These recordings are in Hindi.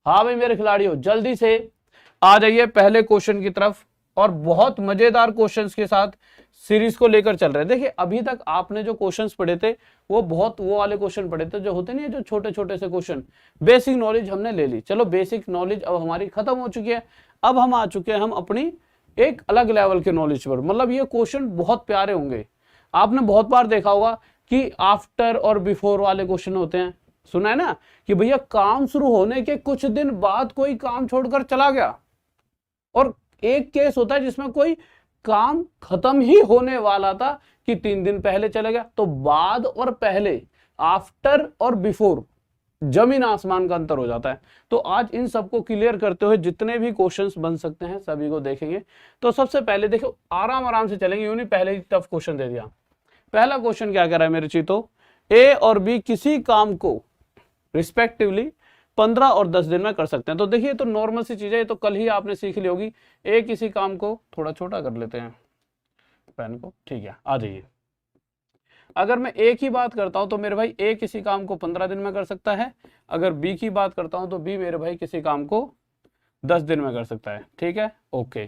हाँ भाई मेरे खिलाड़ियों, जल्दी से आ जाइए पहले क्वेश्चन की तरफ, और बहुत मजेदार क्वेश्चंस के साथ सीरीज को लेकर चल रहे हैं। देखिए अभी तक आपने जो क्वेश्चंस पढ़े थे वो बहुत वो वाले क्वेश्चन पढ़े थे जो होते नहीं है, जो छोटे छोटे से क्वेश्चन, बेसिक नॉलेज हमने ले ली। चलो बेसिक नॉलेज अब हमारी खत्म हो चुकी है, अब हम आ चुके हैं हम अपनी एक अलग लेवल के नॉलेज पर। मतलब ये क्वेश्चन बहुत प्यारे होंगे। आपने बहुत बार देखा होगा कि आफ्टर और बिफोर वाले क्वेश्चन होते हैं, सुना है ना, कि भैया काम शुरू होने के कुछ दिन बाद कोई काम छोड़कर चला गया, और एक केस होता है जिसमें कोई काम खत्म ही होने वाला था कि 3 दिन पहले चला गया। तो बाद और पहले, आफ्टर और बिफोर, जमीन आसमान का अंतर हो जाता है। तो आज इन सबको क्लियर करते हुए जितने भी क्वेश्चंस बन सकते हैं सभी को देखेंगे। तो सबसे पहले देखो, आराम आराम से चलेंगे, यूं नहीं पहले ही टफ क्वेश्चन दे दिया। पहला क्वेश्चन क्या कह रहा है मेरे चीतों, ए और बी किसी काम को रिस्पेक्टिवली 15 और 10 दिन में कर सकते हैं। तो देखिए तो नॉर्मल सी चीज है, ये तो कल ही आपने सीख ली होगी। ए किसी काम को, थोड़ा छोटा कर लेते हैं पेन को, ठीक है आ जाइए। अगर मैं ए की बात करता हूं तो मेरे भाई ए किसी काम को 15 दिन में कर सकता है। अगर बी की बात करता हूं तो बी मेरे भाई किसी काम को 10 दिन में कर सकता है। ठीक है ओके।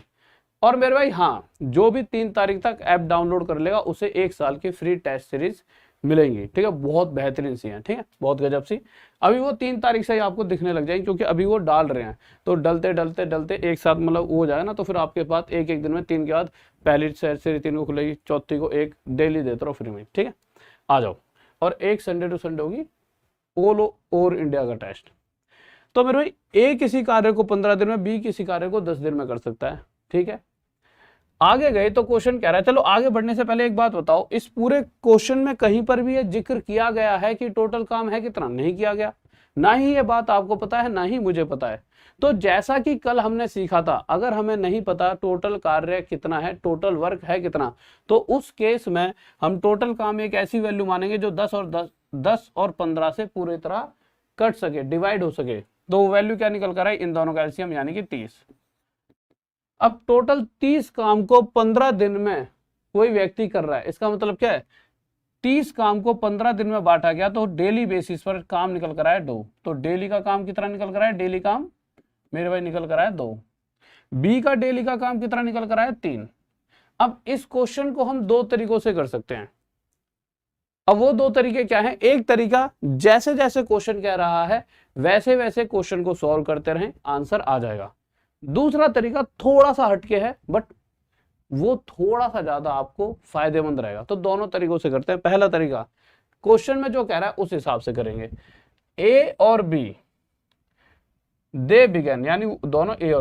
और मेरे भाई हाँ, जो भी 3 तारीख तक ऐप डाउनलोड कर लेगा उसे 1 साल की फ्री टेस्ट सीरीज मिलेंगी। ठीक है, बहुत बेहतरीन सी है, ठीक है, बहुत गजब सी। अभी वो 3 तारीख से ही आपको दिखने लग जाएंगे, क्योंकि अभी वो डाल रहे हैं। तो डलते डलते डलते एक साथ मतलब वो हो जाएगा ना, तो फिर आपके पास एक एक दिन में 3 के बाद पहली सीरीज 3 को खुलेगी, चौथी को एक डेली देते रहो फ्री में। ठीक है आ जाओ। और एक संडे टू संडे होगी ऑल ओवर इंडिया का टेस्ट। तो मेरे भाई ए किसी कार्य को 15 दिन में, बी किसी कार्य को 10 दिन में कर सकता है। ठीक है आगे गए तो क्वेश्चन कह रहा है, चलो आगे बढ़ने से पहले एक बात बताओ, इस पूरे क्वेश्चन में कहीं पर भी ये जिक्र किया गया है कि टोटल काम है कितना? नहीं किया गया। ना ही ये बात आपको पता है, ना ही मुझे पता है। तो जैसा कि कल हमने सीखा था, अगर हमें नहीं पता टोटल कार्य कितना है, टोटल वर्क है कितना, तो उस केस में हम टोटल काम एक ऐसी वैल्यू मानेंगे जो 10 और 15 से पूरी तरह कट सके, डिवाइड हो सके। तो वैल्यू क्या निकल कर आई, इन दोनों का एलसीएम यानी कि 30। अब टोटल 30 काम को 15 दिन में कोई व्यक्ति कर रहा है, इसका मतलब क्या है, 30 काम को 15 दिन में बांटा गया, तो डेली बेसिस पर काम निकल कर आया 2। तो डेली का काम कितना निकल कर आया, डेली काम मेरे भाई निकल कर आया 2। बी का डेली का काम कितना निकल कर आया 3। अब इस क्वेश्चन को हम 2 तरीकों से कर सकते हैं। अब वो 2 तरीके क्या हैं, एक तरीका जैसे जैसे क्वेश्चन कह रहा है वैसे वैसे क्वेश्चन को सॉल्व करते रहें, आंसर आ जाएगा। दूसरा तरीका थोड़ा सा हटके है, बट वो थोड़ा सा ज्यादा आपको फायदेमंद रहेगा। तो दोनों तरीकों से करते हैं। पहला तरीका, क्वेश्चन में जो कह रहा है उस हिसाब से करेंगे। ए और बी दे बिगन, यानी दोनों ए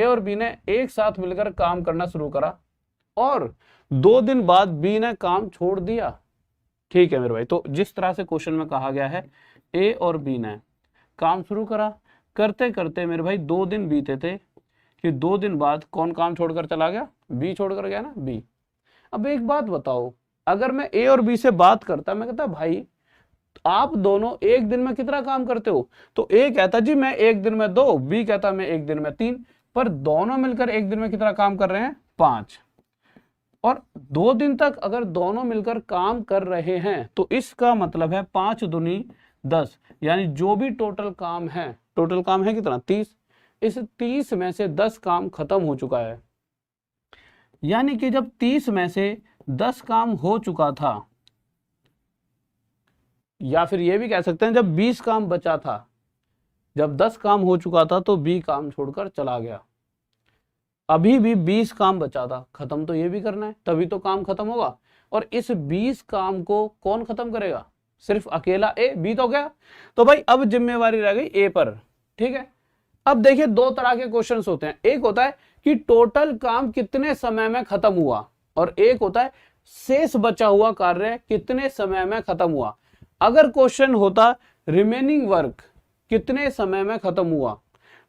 और बी ने एक साथ मिलकर काम करना शुरू करा, और 2 दिन बाद बी ने काम छोड़ दिया। ठीक है मेरे भाई, तो जिस तरह से क्वेश्चन में कहा गया है, ए और बी ने काम शुरू करा, करते करते मेरे भाई 2 दिन बीते थे, कि 2 दिन बाद कौन काम छोड़कर चला गया, बी छोड़कर गया ना, बी। अब एक बात बताओ, अगर मैं ए और बी से बात करता, मैं कहता भाई आप दोनों एक दिन में कितना काम करते हो, तो ए कहता जी मैं एक दिन में 2, बी कहता मैं एक दिन में 3, पर दोनों मिलकर एक दिन में कितना काम कर रहे हैं, 5। और 2 दिन तक अगर दोनों मिलकर काम कर रहे हैं तो इसका मतलब है 5 दूनी 10, यानी जो भी टोटल काम है कितना, 30। इस 30 में से 10 काम खत्म हो चुका है, यानी कि जब 30 में से 10 काम हो चुका था, या फिर यह भी कह सकते हैं जब 20 काम बचा था, जब 10 काम हो चुका था तो बी काम छोड़कर चला गया। अभी भी 20 काम बचा था, खत्म तो ये भी करना है, तभी तो काम खत्म होगा। और इस 20 काम को कौन खत्म करेगा, सिर्फ अकेला ए, बी तो गया। तो भाई अब जिम्मेवारी रह गई ए पर। ठीक है, अब देखिए 2 तरह के क्वेश्चंस होते हैं, एक होता है कि टोटल काम कितने समय में खत्म हुआ, और एक होता है शेष बचा हुआ कार्य कितने समय में खत्म हुआ। अगर क्वेश्चन होता रिमेनिंग वर्क कितने समय में खत्म हुआ,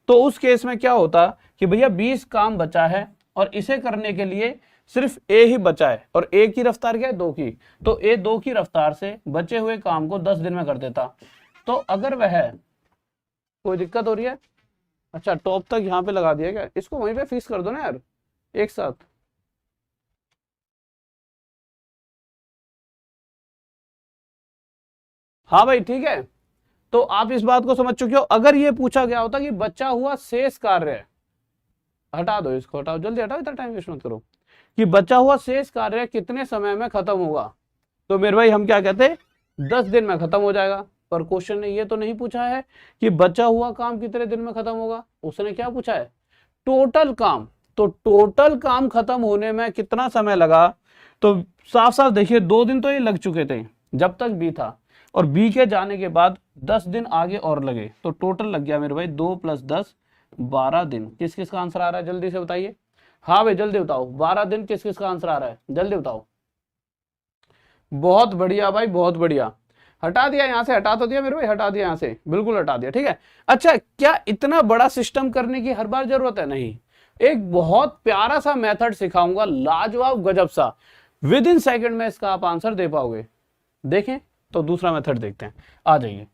तो उस केस में क्या होता कि भैया 20 काम बचा है और इसे करने के लिए सिर्फ ए ही बचा है, और ए की रफ्तार क्या है, 2 की, तो ए 2 की रफ्तार से बचे हुए काम को 10 दिन में कर देता। तो अगर वह, कोई दिक्कत हो रही है, अच्छा टॉप तक यहाँ पे लगा दिया क्या, इसको वहीं पे फिक्स कर दो ना यार एक साथ। हाँ भाई ठीक है, तो आप इस बात को समझ चुके हो। अगर ये पूछा गया होता कि बचा हुआ शेष कार्य, हटा दो इसको, हटाओ जल्दी हटाओ, इतना टाइम वेस्ट मत करो, कि बचा हुआ शेष कार्य कितने समय में खत्म होगा, तो मेरे भाई हम क्या कहते हैं 10 दिन में खत्म हो जाएगा। पर क्वेश्चन ने ये तो नहीं पूछा है कि बचा हुआ काम कितने दिन में खत्म होगा, उसने क्या पूछा है टोटल काम। तो टोटल काम खत्म होने में कितना समय लगा, तो साफ साफ देखिए 2 दिन तो ये लग चुके थे जब तक बी था, और बी के जाने के बाद 10 दिन आगे और लगे, तो टोटल लग गया मेरे भाई 2 + 10 12 दिन। किस किस का आंसर आ रहा है जल्दी से बताइए। हाँ भाई जल्दी बताओ, 12 दिन किस किस का आंसर आ रहा है जल्दी बताओ। बहुत बढ़िया भाई बहुत बढ़िया, हटा दिया यहाँ से, हटा तो दिया मेरे भाई, हटा दिया यहाँ से, बिल्कुल हटा दिया, ठीक है। अच्छा, क्या इतना बड़ा सिस्टम करने की हर बार जरूरत है? नहीं, एक बहुत प्यारा सा मेथड सिखाऊंगा, लाजवाब गजब सा, विद इन सेकंड में इसका आप आंसर दे पाओगे। देखें तो दूसरा मेथड देखते हैं, आ जाइए।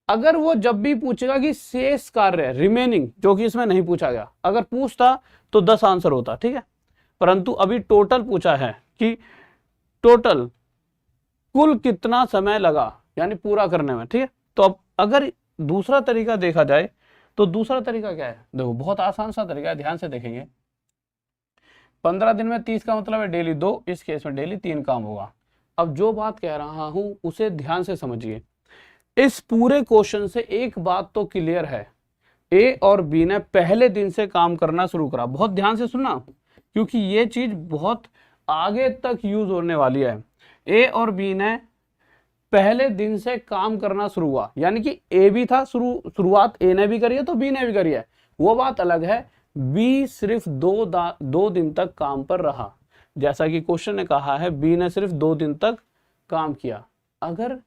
अगर वो जब भी पूछेगा कि शेष कार्य रिमेनिंग, जो कि इसमें नहीं पूछा गया, अगर पूछता तो 10 आंसर होता, ठीक है, परंतु अभी टोटल पूछा है कि टोटल कुल कितना समय लगा यानी पूरा करने में, ठीक है। तो अब अगर दूसरा तरीका देखा जाए तो दूसरा तरीका क्या है, देखो बहुत आसान सा तरीका है, ध्यान से देखेंगे। 15 दिन में 30 का मतलब है डेली 2, इस केस में डेली 3 काम होगा। अब जो बात कह रहा हूं उसे ध्यान से समझिए। इस पूरे क्वेश्चन से एक बात तो क्लियर है, ए और बी ने पहले दिन से काम करना शुरू करा। बहुत ध्यान से सुनना, क्योंकि ये चीज बहुत आगे तक यूज होने वाली है। ए और बी ने पहले दिन से काम करना शुरू हुआ, यानी कि ए भी था, शुरुआत ए ने भी करी है तो बी ने भी करी है, वो बात अलग है। बी सिर्फ 2 दिन तक काम पर रहा, जैसा कि क्वेश्चन ने कहा है बी ने सिर्फ 2 दिन तक काम किया। अगर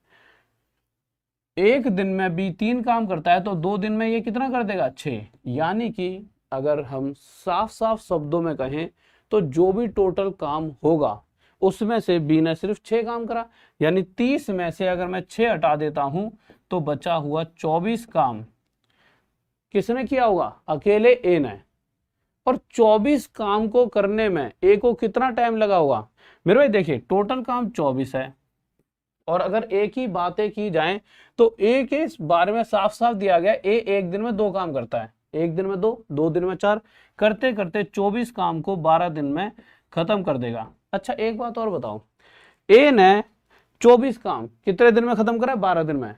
एक दिन में बी 3 काम करता है तो 2 दिन में ये कितना कर देगा 6, यानी कि अगर हम साफ साफ शब्दों में कहें तो जो भी टोटल काम होगा उसमें से बी ने सिर्फ 6 काम करा, यानी 30 में से अगर मैं 6 हटा देता हूं तो बचा हुआ 24 काम किसने किया होगा, अकेले ए ने। और 24 काम को करने में ए को कितना टाइम लगा होगा मेरे भाई, देखिए टोटल काम 24 है, और अगर एक ही बातें की जाएं तो ए के इस बारे में साफ साफ दिया गया, ए एक दिन में 2 काम करता है, एक दिन में 2 दिन में 4, करते करते 24 काम को 12 दिन में खत्म कर देगा। अच्छा एक बात और बताओ, ए ने 24 काम कितने दिन में खत्म करा है, 12 दिन में।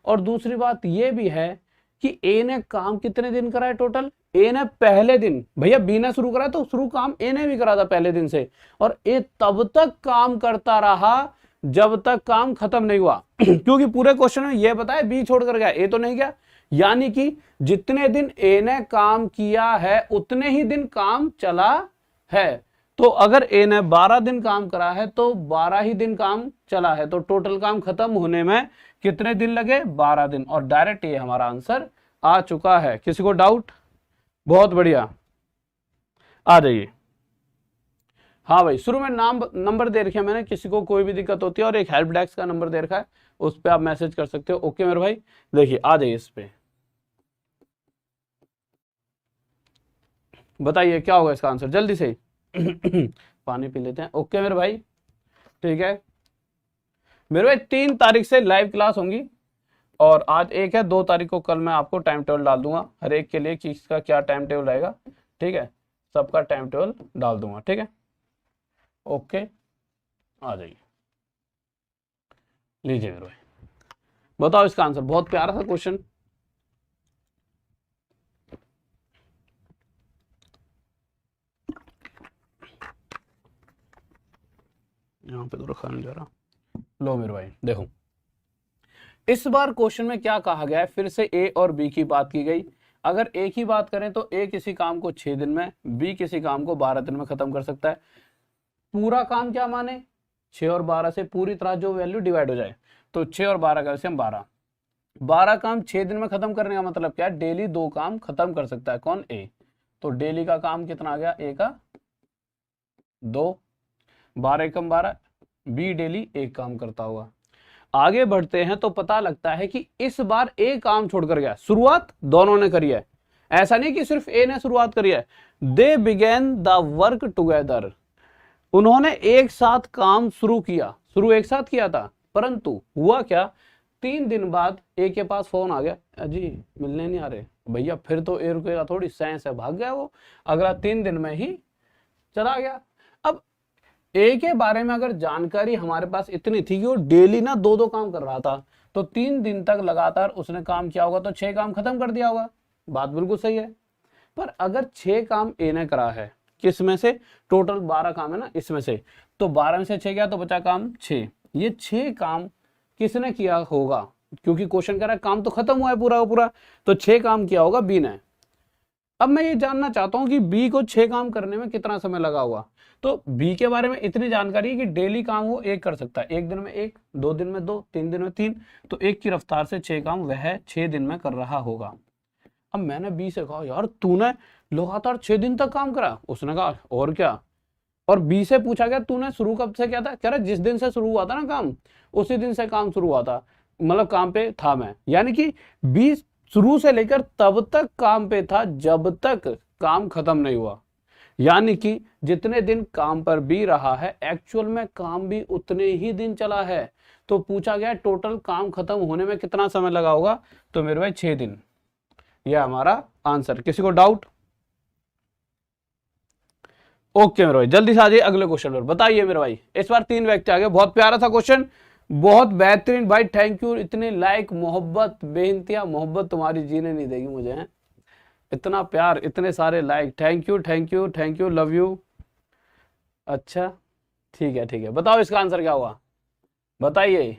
और दूसरी बात यह भी है कि ए ने काम कितने दिन करा है टोटल, ए ने पहले दिन, भैया बी ने शुरू करा तो शुरू काम ए ने भी करा था पहले दिन से, और ए तब तक काम करता रहा जब तक काम खत्म नहीं हुआ क्योंकि पूरे क्वेश्चन में यह बताया बी छोड़कर गया, ए तो नहीं गया, यानी कि जितने दिन ए ने काम किया है उतने ही दिन काम चला है। तो अगर ए ने 12 दिन काम करा है तो 12 ही दिन काम चला है, तो टोटल काम खत्म होने में कितने दिन लगे, 12 दिन, और डायरेक्ट ये हमारा आंसर आ चुका है। किसी को डाउट? बहुत बढ़िया, आ जाइए। हाँ भाई, शुरू में नाम नंबर दे रखे मैंने, किसी को कोई भी दिक्कत होती है, और एक हेल्प डेस्क का नंबर दे रखा है, उस पर आप मैसेज कर सकते हो। ओके मेरे भाई, देखिए आ जाइए इस पे, बताइए क्या होगा इसका आंसर जल्दी से पानी पी लेते हैं। ओके मेरे भाई, ठीक है मेरे भाई, 3 तारीख से लाइव क्लास होंगी, और आज 1 है, 2 तारीख को कल मैं आपको टाइम टेबल डाल दूंगा हर एक के लिए कि इसका क्या टाइम टेबल रहेगा, ठीक है, सबका टाइम टेबल डाल दूंगा, ठीक है। ओके, आ जाइए, लीजिए मेरे भाई, बताओ इसका आंसर। बहुत प्यारा सा क्वेश्चन, यहाँ पे तो रखा नहीं जा रहा, लो मेरे भाई देखो, इस बार क्वेश्चन में क्या कहा गया है, फिर से ए और बी की बात की गई। अगर ए की बात करें तो ए किसी काम को 6 दिन में, बी किसी काम को 12 दिन में खत्म कर सकता है। पूरा काम क्या माने, 6 और 12 से पूरी तरह जो वैल्यू डिवाइड हो जाए, तो 6 और 12 का हम 12 काम 6 दिन में खत्म करने का मतलब क्या है, डेली 2 काम खत्म कर सकता है, कौन, ए। तो डेली का काम कितना आ गया, ए का 2, 12 एकम 12, बी डेली 1 काम करता होगा। आगे बढ़ते हैं तो पता लगता है कि इस बार ए काम छोड़कर गया, शुरुआत दोनों ने करी है, ऐसा नहीं कि सिर्फ ए ने शुरुआत करी है। दे बिगेन द वर्क टुगेदर, उन्होंने एक साथ काम शुरू किया, शुरू एक साथ किया था, परंतु हुआ क्या, 3 दिन बाद ए के पास फोन आ गया, अजी मिलने नहीं आ रहे भैया, फिर तो ए रुकेगा थोड़ी, सैंस है, भाग गया वो, अगला 3 दिन में ही चला गया। अब ए के बारे में अगर जानकारी हमारे पास इतनी थी कि वो डेली ना 2-2 काम कर रहा था, तो 3 दिन तक लगातार उसने काम किया होगा तो 6 काम खत्म कर दिया होगा। बात बिल्कुल सही है। पर अगर 6 काम ए ने करा है, किस में से, टोटल 12 काम है ना इसमें से, तो 12 में से 6 गया तो बचा काम 6। ये 6 काम किसने किया होगा, क्योंकि क्वेश्चन कह रहा है काम तो खत्म हुआ है पूरा का पूरा, तो 6 काम किया होगा बी ने। अब मैं ये जानना चाहता हूं कि बी को 6 काम करने में कितना समय लगा होगा। तो बी के बारे में इतनी जानकारी है कि डेली काम वो एक कर सकता है, 1 दिन में 1, 2 दिन में 2, 3 दिन में 3, तो 1 की रफ्तार से 6 काम वह 6 दिन में कर रहा होगा। अब मैंने बी से कहा यार तूने लगातार 6 दिन तक काम करा, उसने कहा और क्या, और बी से पूछा गया तूने शुरू कब से किया था, कह रहा जिस दिन से शुरू हुआ था ना काम, उसी दिन से काम शुरू हुआ था, मतलब काम पे था मैं। यानी कि बी शुरू से लेकर तब तक काम पे था जब तक काम खत्म नहीं हुआ। यानी कि जितने दिन काम पर बी रहा है, एक्चुअल में काम भी उतने ही दिन चला है। तो पूछा गया टोटल काम खत्म होने में कितना समय लगा होगा, तो मेरे भाई 6 दिन, यह हमारा आंसर। किसी को डाउट? ओके मेरे भाई, जल्दी से आ जाइए अगले क्वेश्चन पर। बताइए मेरे भाई, इस बार 3 व्यक्ति आ गए, बहुत प्यारा था क्वेश्चन, बहुत बेहतरीन भाई, थैंक यू। इतने लाइक, मोहब्बत, बेइंतहा मोहब्बत तुम्हारी जीने नहीं देगी मुझे, है इतना प्यार, इतने सारे like, thank you thank you thank you, love you. अच्छा ठीक है ठीक है, बताओ इसका आंसर क्या हुआ, बताइए।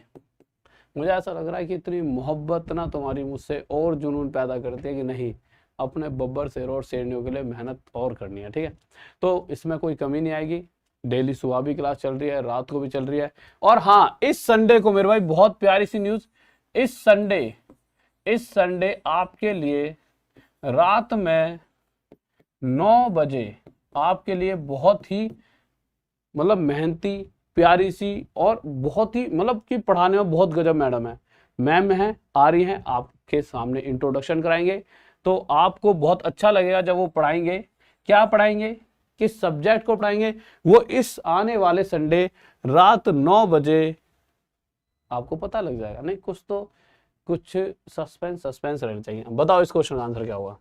मुझे ऐसा लग रहा है कि इतनी मोहब्बत ना तुम्हारी मुझसे और जुनून पैदा करती है कि नहीं, अपने बब्बर शेर और शेरनियों के लिए मेहनत और करनी है, ठीक है। तो इसमें कोई कमी नहीं आएगी, डेली सुबह भी क्लास चल रही है, रात को भी चल रही है। और हाँ, इस संडे को मेरे भाई बहुत प्यारी सी न्यूज, इस संडे आपके लिए रात में 9 बजे आपके लिए बहुत ही मतलब मेहनती, प्यारी सी और बहुत ही मतलब कि पढ़ाने में बहुत गजब मैडम है, मैम है, आ रही हैं, आपके सामने इंट्रोडक्शन कराएंगे। तो आपको बहुत अच्छा लगेगा जब वो पढ़ाएंगे। क्या पढ़ाएंगे, किस सब्जेक्ट को पढ़ाएंगे, वो इस आने वाले संडे रात 9 बजे आपको पता लग जाएगा। नहीं कुछ सस्पेंस रहना चाहिए। बताओ इस क्वेश्चन का आंसर क्या होगा।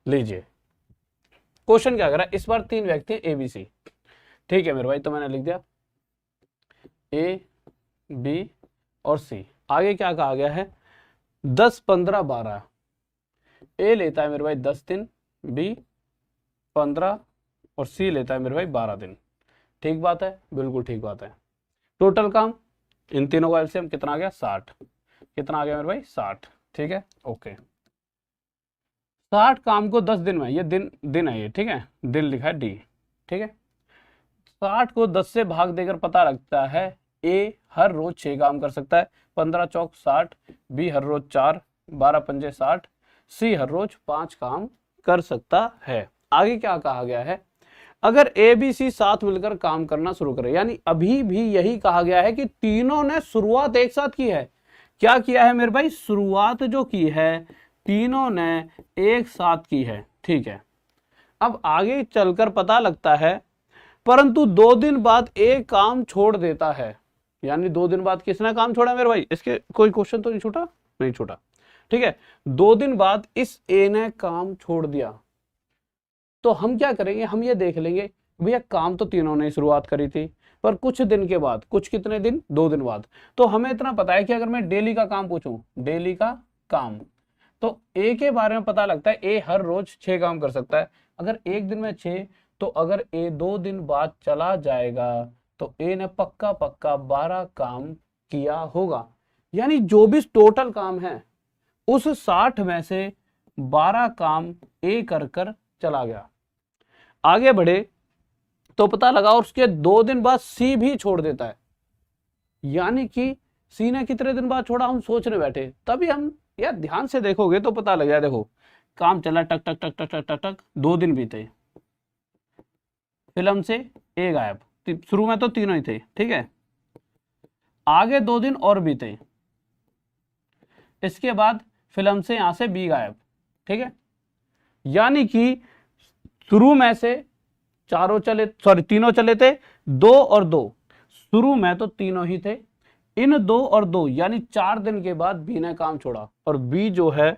लीजिए क्वेश्चन क्या कर रहा है, इस बार 3 व्यक्ति ए बी सी, ठीक है मेरे भाई, तो मैंने लिख दिया ए बी और सी। आगे क्या कहा गया है, 10 15 12, ए लेता है मेरे भाई 10 दिन, बी 15 और सी लेता है मेरे भाई 12 दिन। ठीक बात है, बिल्कुल ठीक बात है। टोटल काम इन तीनों का एलसीएम कितना आ गया, 60। कितना आ गया मेरे भाई, 60। ठीक है ओके, 60 काम को 10 दिन में, ये दिन है ये, ठीक है, दिन लिखा है डी, ठीक है। 60 को 10 से भाग देकर पता लगता है ए हर रोज 6 काम कर सकता है, 15 चौक 60, बी हर रोज 4, 12 पंजे 60, सी हर रोज 5 काम कर सकता है। आगे क्या कहा गया है, अगर ए बी सी साथ मिलकर काम करना शुरू करें, यानी अभी भी यही कहा गया है कि तीनों ने शुरुआत एक साथ की है। क्या किया है मेरे भाई, शुरुआत जो की है तीनों ने एक साथ की है, ठीक है। अब आगे चलकर पता लगता है परंतु 2 दिन बाद एक काम छोड़ देता है। यानी 2 दिन बाद किसने काम छोड़ा मेरे भाई, इसके कोई क्वेश्चन तो नहीं छूटा, नहीं छूटा, ठीक है। 2 दिन बाद इस ए ने काम छोड़ दिया, तो हम क्या करेंगे, हम ये देख लेंगे भैया काम तो तीनों ने शुरुआत करी थी, पर कुछ दिन के बाद, कुछ कितने दिन, 2 दिन बाद। तो हमें इतना पता है कि अगर मैं डेली का काम पूछूं, डेली का काम, तो ए के बारे में पता लगता है ए हर रोज 6 काम कर सकता है। अगर एक दिन में 6, तो अगर ए 2 दिन बाद चला जाएगा तो ए ने पक्का 12 काम किया होगा। यानी जो भी टोटल काम है उस 60 में से 12 काम ए कर चला गया। आगे बढ़े तो पता लगा और उसके 2 दिन बाद सी भी छोड़ देता है। यानी कि सी ने कितने दिन बाद छोड़ा, हम सोचने बैठे, तभी हम यार ध्यान से देखोगे तो पता लग जाए। देखो काम चला टक टक टक टक टक टक, 2 दिन बीते, फिल्म से ए गायब, शुरू में तो तीनों ही थे, ठीक है। आगे 2 दिन और बीते, इसके बाद फिल्म से यहां से बी गायब, ठीक है। यानी कि शुरू में से तीनों चले थे, 2 और 2, शुरू में तो तीनों ही थे, इन 2 और 2 यानी 4 दिन के बाद बी ने काम छोड़ा, और बी जो है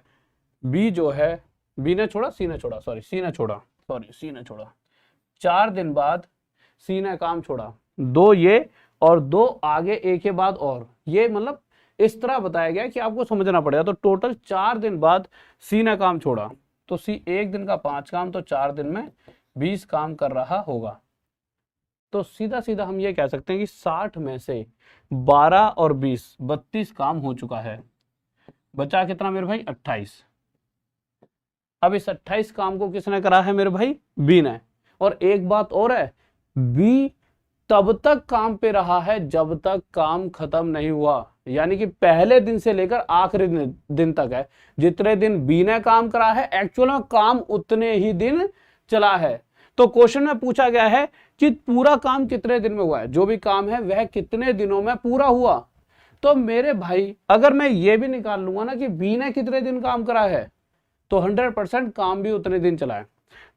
बी ने छोड़ा, सी ने छोड़ा, सॉरी सी ने छोड़ा 4 दिन बाद सी ने काम छोड़ा, 2 ये और 2 आगे ए के बाद, और ये मतलब इस तरह बताया गया कि आपको समझना पड़ेगा। तो टोटल 4 दिन बाद सी ने काम छोड़ा, तो सी एक दिन का 5 काम, तो 4 दिन में 20 काम कर रहा होगा। तो सीधा सीधा हम ये कह सकते हैं कि 60 में से 12 और 20 32 काम हो चुका है। बचा कितना मेरे भाई? 28। अब इस 28 काम को किसने करा है मेरे भाई? बी ने। और एक बात और है, बी तब तक काम पे रहा है जब तक काम खत्म नहीं हुआ, यानी कि पहले दिन से लेकर आखिरी दिन तक है। जितने दिन बी ने काम करा है एक्चुअल में काम उतने ही दिन चला है। तो क्वेश्चन में पूछा गया है कि पूरा काम कितने दिन में हुआ है, जो भी काम है वह कितने दिनों में पूरा हुआ। तो मेरे भाई अगर मैं ये भी निकाल लूंगा ना कि बी ने कितने दिन काम करा है, तो 100% काम भी उतने दिन चला है।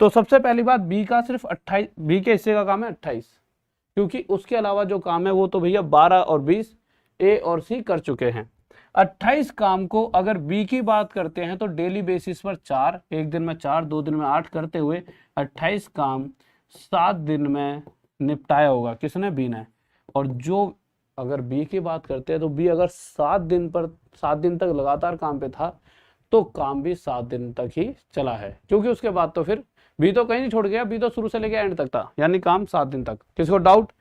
तो सबसे पहली बात, बी का सिर्फ 28, बी के हिस्से का काम है 28, क्योंकि उसके अलावा जो काम है वो तो भैया 12 और 20 ए और सी कर चुके हैं। 28 काम को अगर बी की बात करते हैं तो डेली बेसिस पर 4, एक दिन में 4, 2 दिन में 8 करते हुए 28 काम 7 दिन में निपटाया होगा। किसने? बी ने। और जो अगर बी की बात करते हैं तो बी अगर 7 दिन तक लगातार काम पे था तो काम भी 7 दिन तक ही चला है, क्योंकि उसके बाद तो फिर बी तो कहीं नहीं छोड़ गया, बी तो शुरू से लेकर एंड तक था, यानी काम 7 दिन तक। किसको डाउट?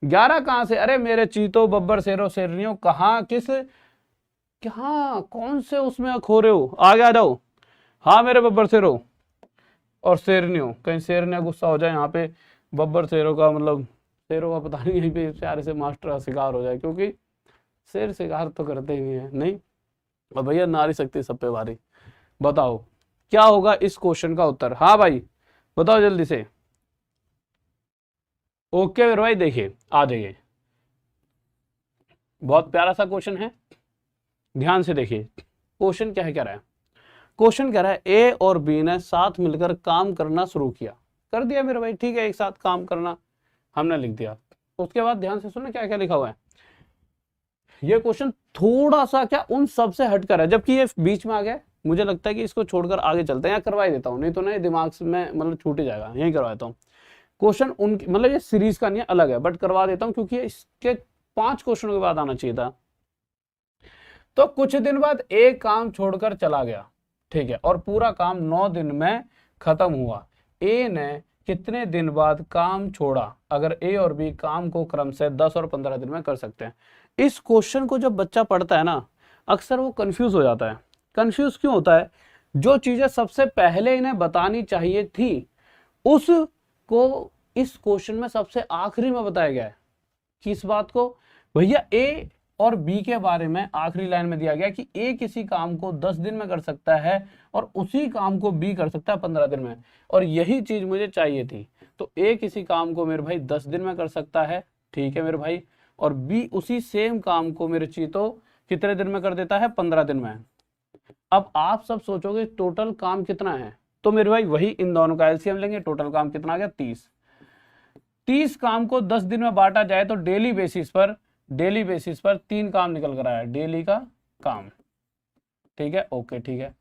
11 कहां से? अरे मेरे चीतो बब्बर शेरों शेरनियों, कहां कौन से उसमें खो रहे हो? आगे आ जाओ। हाँ मेरे बब्बर शेरों और शेरनियों, कहीं शेरनिया गुस्सा हो जाए यहाँ पे, बब्बर शेरों का मतलब शेरों का पता नहीं यहीं पे प्यारे से मास्टर का शिकार हो जाए, क्योंकि शेर शिकार तो करते ही हैं नहीं। और भैया नारी शक्ति सब पे भारी। बताओ क्या होगा इस क्वेश्चन का उत्तर? हाँ भाई बताओ जल्दी से। ओके मेरे भाई, देखिए आ जाइए, बहुत प्यारा सा क्वेश्चन है, ध्यान से देखिए। क्वेश्चन क्या है, कह रहा है, क्वेश्चन कह रहा है ए और बी ने साथ मिलकर काम करना शुरू किया। कर दिया मेरे भाई, ठीक है, एक साथ काम करना हमने लिख दिया। उसके बाद ध्यान से सुनना क्या क्या लिखा हुआ है। ये क्वेश्चन थोड़ा सा क्या उन सब से हटकर है, जबकि ये बीच में आ गया। मुझे लगता है कि इसको छोड़कर आगे चलते हैं, या करवा ही देता हूँ, नहीं तो ना दिमाग में मतलब छूट ही जाएगा, यही करवा देता हूँ। क्वेश्चन उनकी मतलब ये सीरीज का नहीं है, अलग है, बट करवा देता हूँ क्योंकि इसके 5 क्वेश्चनों के बाद आना चाहिए था। तो कुछ दिन बाद एक काम छोड़कर चला गया, ठीक है, और पूरा काम 9 दिन में खत्म हुआ। ए ने कितने दिन बाद काम छोड़ा? अगर ए और बी काम को क्रम से 10 और 15 दिन में कर सकते हैं। इस क्वेश्चन को जब बच्चा पढ़ता है ना, अक्सर वो कंफ्यूज हो जाता है। कंफ्यूज क्यों होता है? जो चीजें सबसे पहले इन्हें बतानी चाहिए थी उसको इस क्वेश्चन में सबसे आखिरी में बताया गया है। किस बात को? भैया ए और बी के बारे में आखिरी लाइन में दिया गया कि ए किसी काम को 10 दिन में कर सकता है और उसी काम को बी कर सकता है 15 दिन में, और यही चीज मुझे चाहिए थी। तो ए किसी काम को मेरे भाई 10 दिन में कर सकता है, ठीक है मेरे भाई, और बी उसी सेम काम को मेरे चीतो कितने दिन में कर देता है? 15 दिन में। अब आप सब सोचोगे टोटल काम कितना है, तो मेरे भाई वही इन दोनों का एलसीएम लेंगे, टोटल काम कितना आ गया? 30 काम को 10 दिन में बांटा जाए तो डेली बेसिस पर 3 काम निकल कर आया, डेली का काम, ठीक है, ओके ठीक है।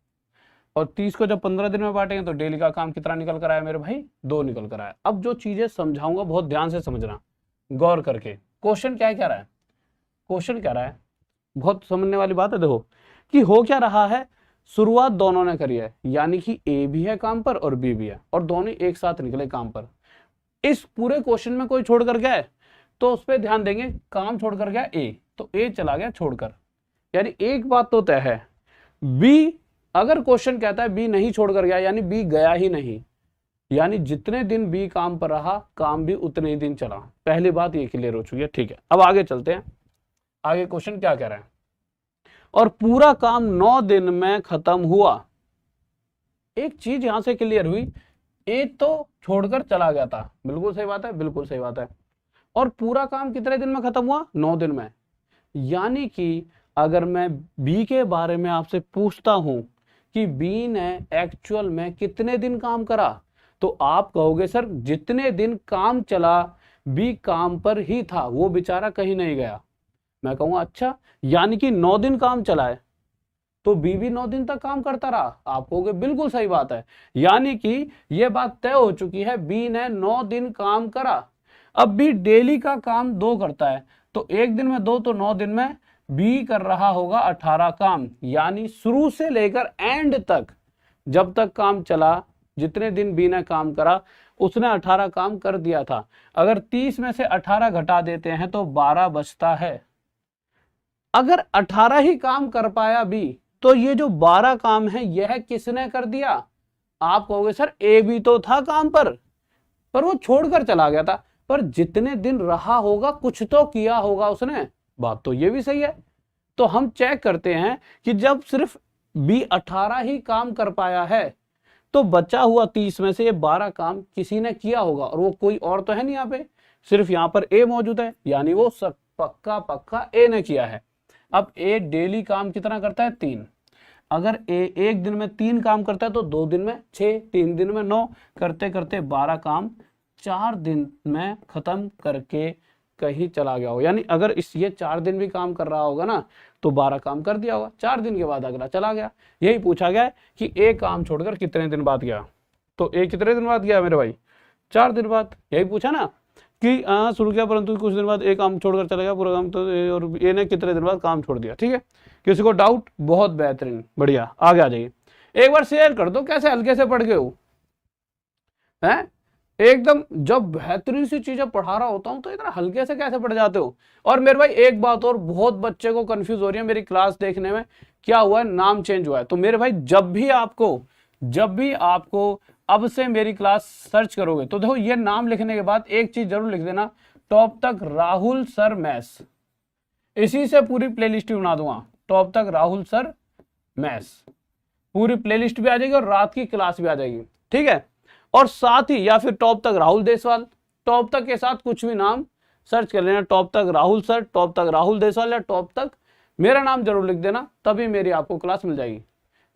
और 30 को जब 15 दिन में बांटेंगे तो डेली का काम कितना निकल कर आया मेरे भाई? 2 निकल कर आया। अब जो चीजें समझाऊंगा बहुत ध्यान से समझना, गौर करके। क्वेश्चन क्या कह रहा है? क्वेश्चन कह रहा है, बहुत समझने वाली बात है, देखो कि हो क्या रहा है। शुरुआत दोनों ने करी है, यानी कि ए भी है काम पर और बी भी है, और दोनों एक साथ निकले काम पर। इस पूरे क्वेश्चन में कोई छोड़ कर गया है तो उस पर ध्यान देंगे। काम छोड़ कर गया ए, तो ए चला गया छोड़कर, यानी एक बात तो तय है। बी, अगर क्वेश्चन कहता है बी नहीं छोड़कर गया, यानी बी गया ही नहीं, यानी जितने दिन बी काम पर रहा काम भी उतने ही दिन चला। पहली बात ये क्लियर हो चुकी है, ठीक है। अब आगे चलते हैं, आगे क्वेश्चन क्या कह रहा है। और पूरा काम 9 दिन में खत्म हुआ। एक चीज यहां से क्लियर हुई, ए तो छोड़कर चला गया था, बिल्कुल सही बात है, बिल्कुल सही बात है। और पूरा काम कितने दिन में खत्म हुआ? 9 दिन में। यानी कि अगर मैं बी के बारे में आपसे पूछता हूं कि बी ने एक्चुअल में कितने दिन काम करा, तो आप कहोगे सर जितने दिन काम चला बी काम पर ही था, वो बेचारा कहीं नहीं गया। मैं कहूँगा अच्छा, यानी कि 9 दिन काम चला है, तो बी भी 9 दिन तक काम करता रहा। आप कहोगे बिल्कुल सही बात है, यानी कि ये बात तय हो चुकी है, बी ने 9 दिन काम करा। अब बी डेली का काम 2 करता है, तो एक दिन में 2, तो 9 दिन में बी कर रहा होगा 18 काम, यानी शुरू से लेकर एंड तक जब तक काम चला, जितने दिन बी ने काम करा उसने 18 काम कर दिया था। अगर 30 में से 18 घटा देते हैं तो 12 बचता है। अगर 18 ही काम कर पाया बी, तो ये जो 12 काम है यह किसने कर दिया? आप कहोगे सर ए भी तो था काम पर वो छोड़कर चला गया था, पर जितने दिन रहा होगा कुछ तो किया होगा उसने। बात तो ये भी सही है। तो हम चेक करते हैं कि जब सिर्फ बी 18 ही काम कर पाया है, तो बचा हुआ 30 में से ये 12 काम किसी ने किया होगा, और वो कोई और तो है नहीं, यहाँ पे सिर्फ यहाँ पर ए मौजूद है, यानी वो सब पक्का ए ने किया है। अब ए डेली काम कितना करता है? 3। अगर ए एक दिन में 3 काम करता है तो 2 दिन में 6, 3 दिन में 9, करते करते 12 काम 4 दिन में खत्म करके कहीं चला गया हो। यानी अगर ये 4 दिन भी काम कर रहा होगा ना, तो 12 काम कर दिया होगा, 4 दिन के बाद अगला चला गया। यही पूछा गया है कि ए काम छोड़कर कितने दिन बाद गया, तो ए कितने दिन बाद गया मेरे भाई? 4 दिन बाद। यही पूछा ना कि शुरू किया परंतु कुछ दिन बाद ए काम छोड़कर चला गया पूरा काम, तो और ए ने कितने दिन बाद काम छोड़ दिया। ठीक है, किसी को डाउट? बहुत बेहतरीन, बढ़िया, आगे आ जाइए। एक बार शेयर कर दो कैसे हल्के से पढ़ गए हो, हैं? एकदम जब बेहतरीन सी चीजें पढ़ा रहा होता हूं तो इतना हल्के से कैसे पढ़ जाते हो? और मेरे भाई एक बात और, बहुत बच्चे को कंफ्यूज हो रही है मेरी क्लास देखने में, क्या हुआ है? नाम चेंज हुआ है। तो मेरे भाई जब भी आपको अब से मेरी क्लास सर्च करोगे तो देखो, ये नाम लिखने के बाद एक चीज जरूर लिख देना, टॉप तक राहुल सर मैथ्स। इसी से पूरी प्लेलिस्ट भी बना दूंगा, टॉप तक राहुल सर मैथ्स, पूरी प्लेलिस्ट भी आ जाएगी और रात की क्लास भी आ जाएगी। ठीक है, और साथ ही या फिर टॉप तक राहुल देसवाल, टॉप तक के साथ कुछ भी नाम सर्च कर लेना, टॉप तक राहुल सर, टॉप तक राहुल देसवाल, या टॉप तक मेरा नाम जरूर लिख देना, तभी मेरी आपको क्लास मिल जाएगी।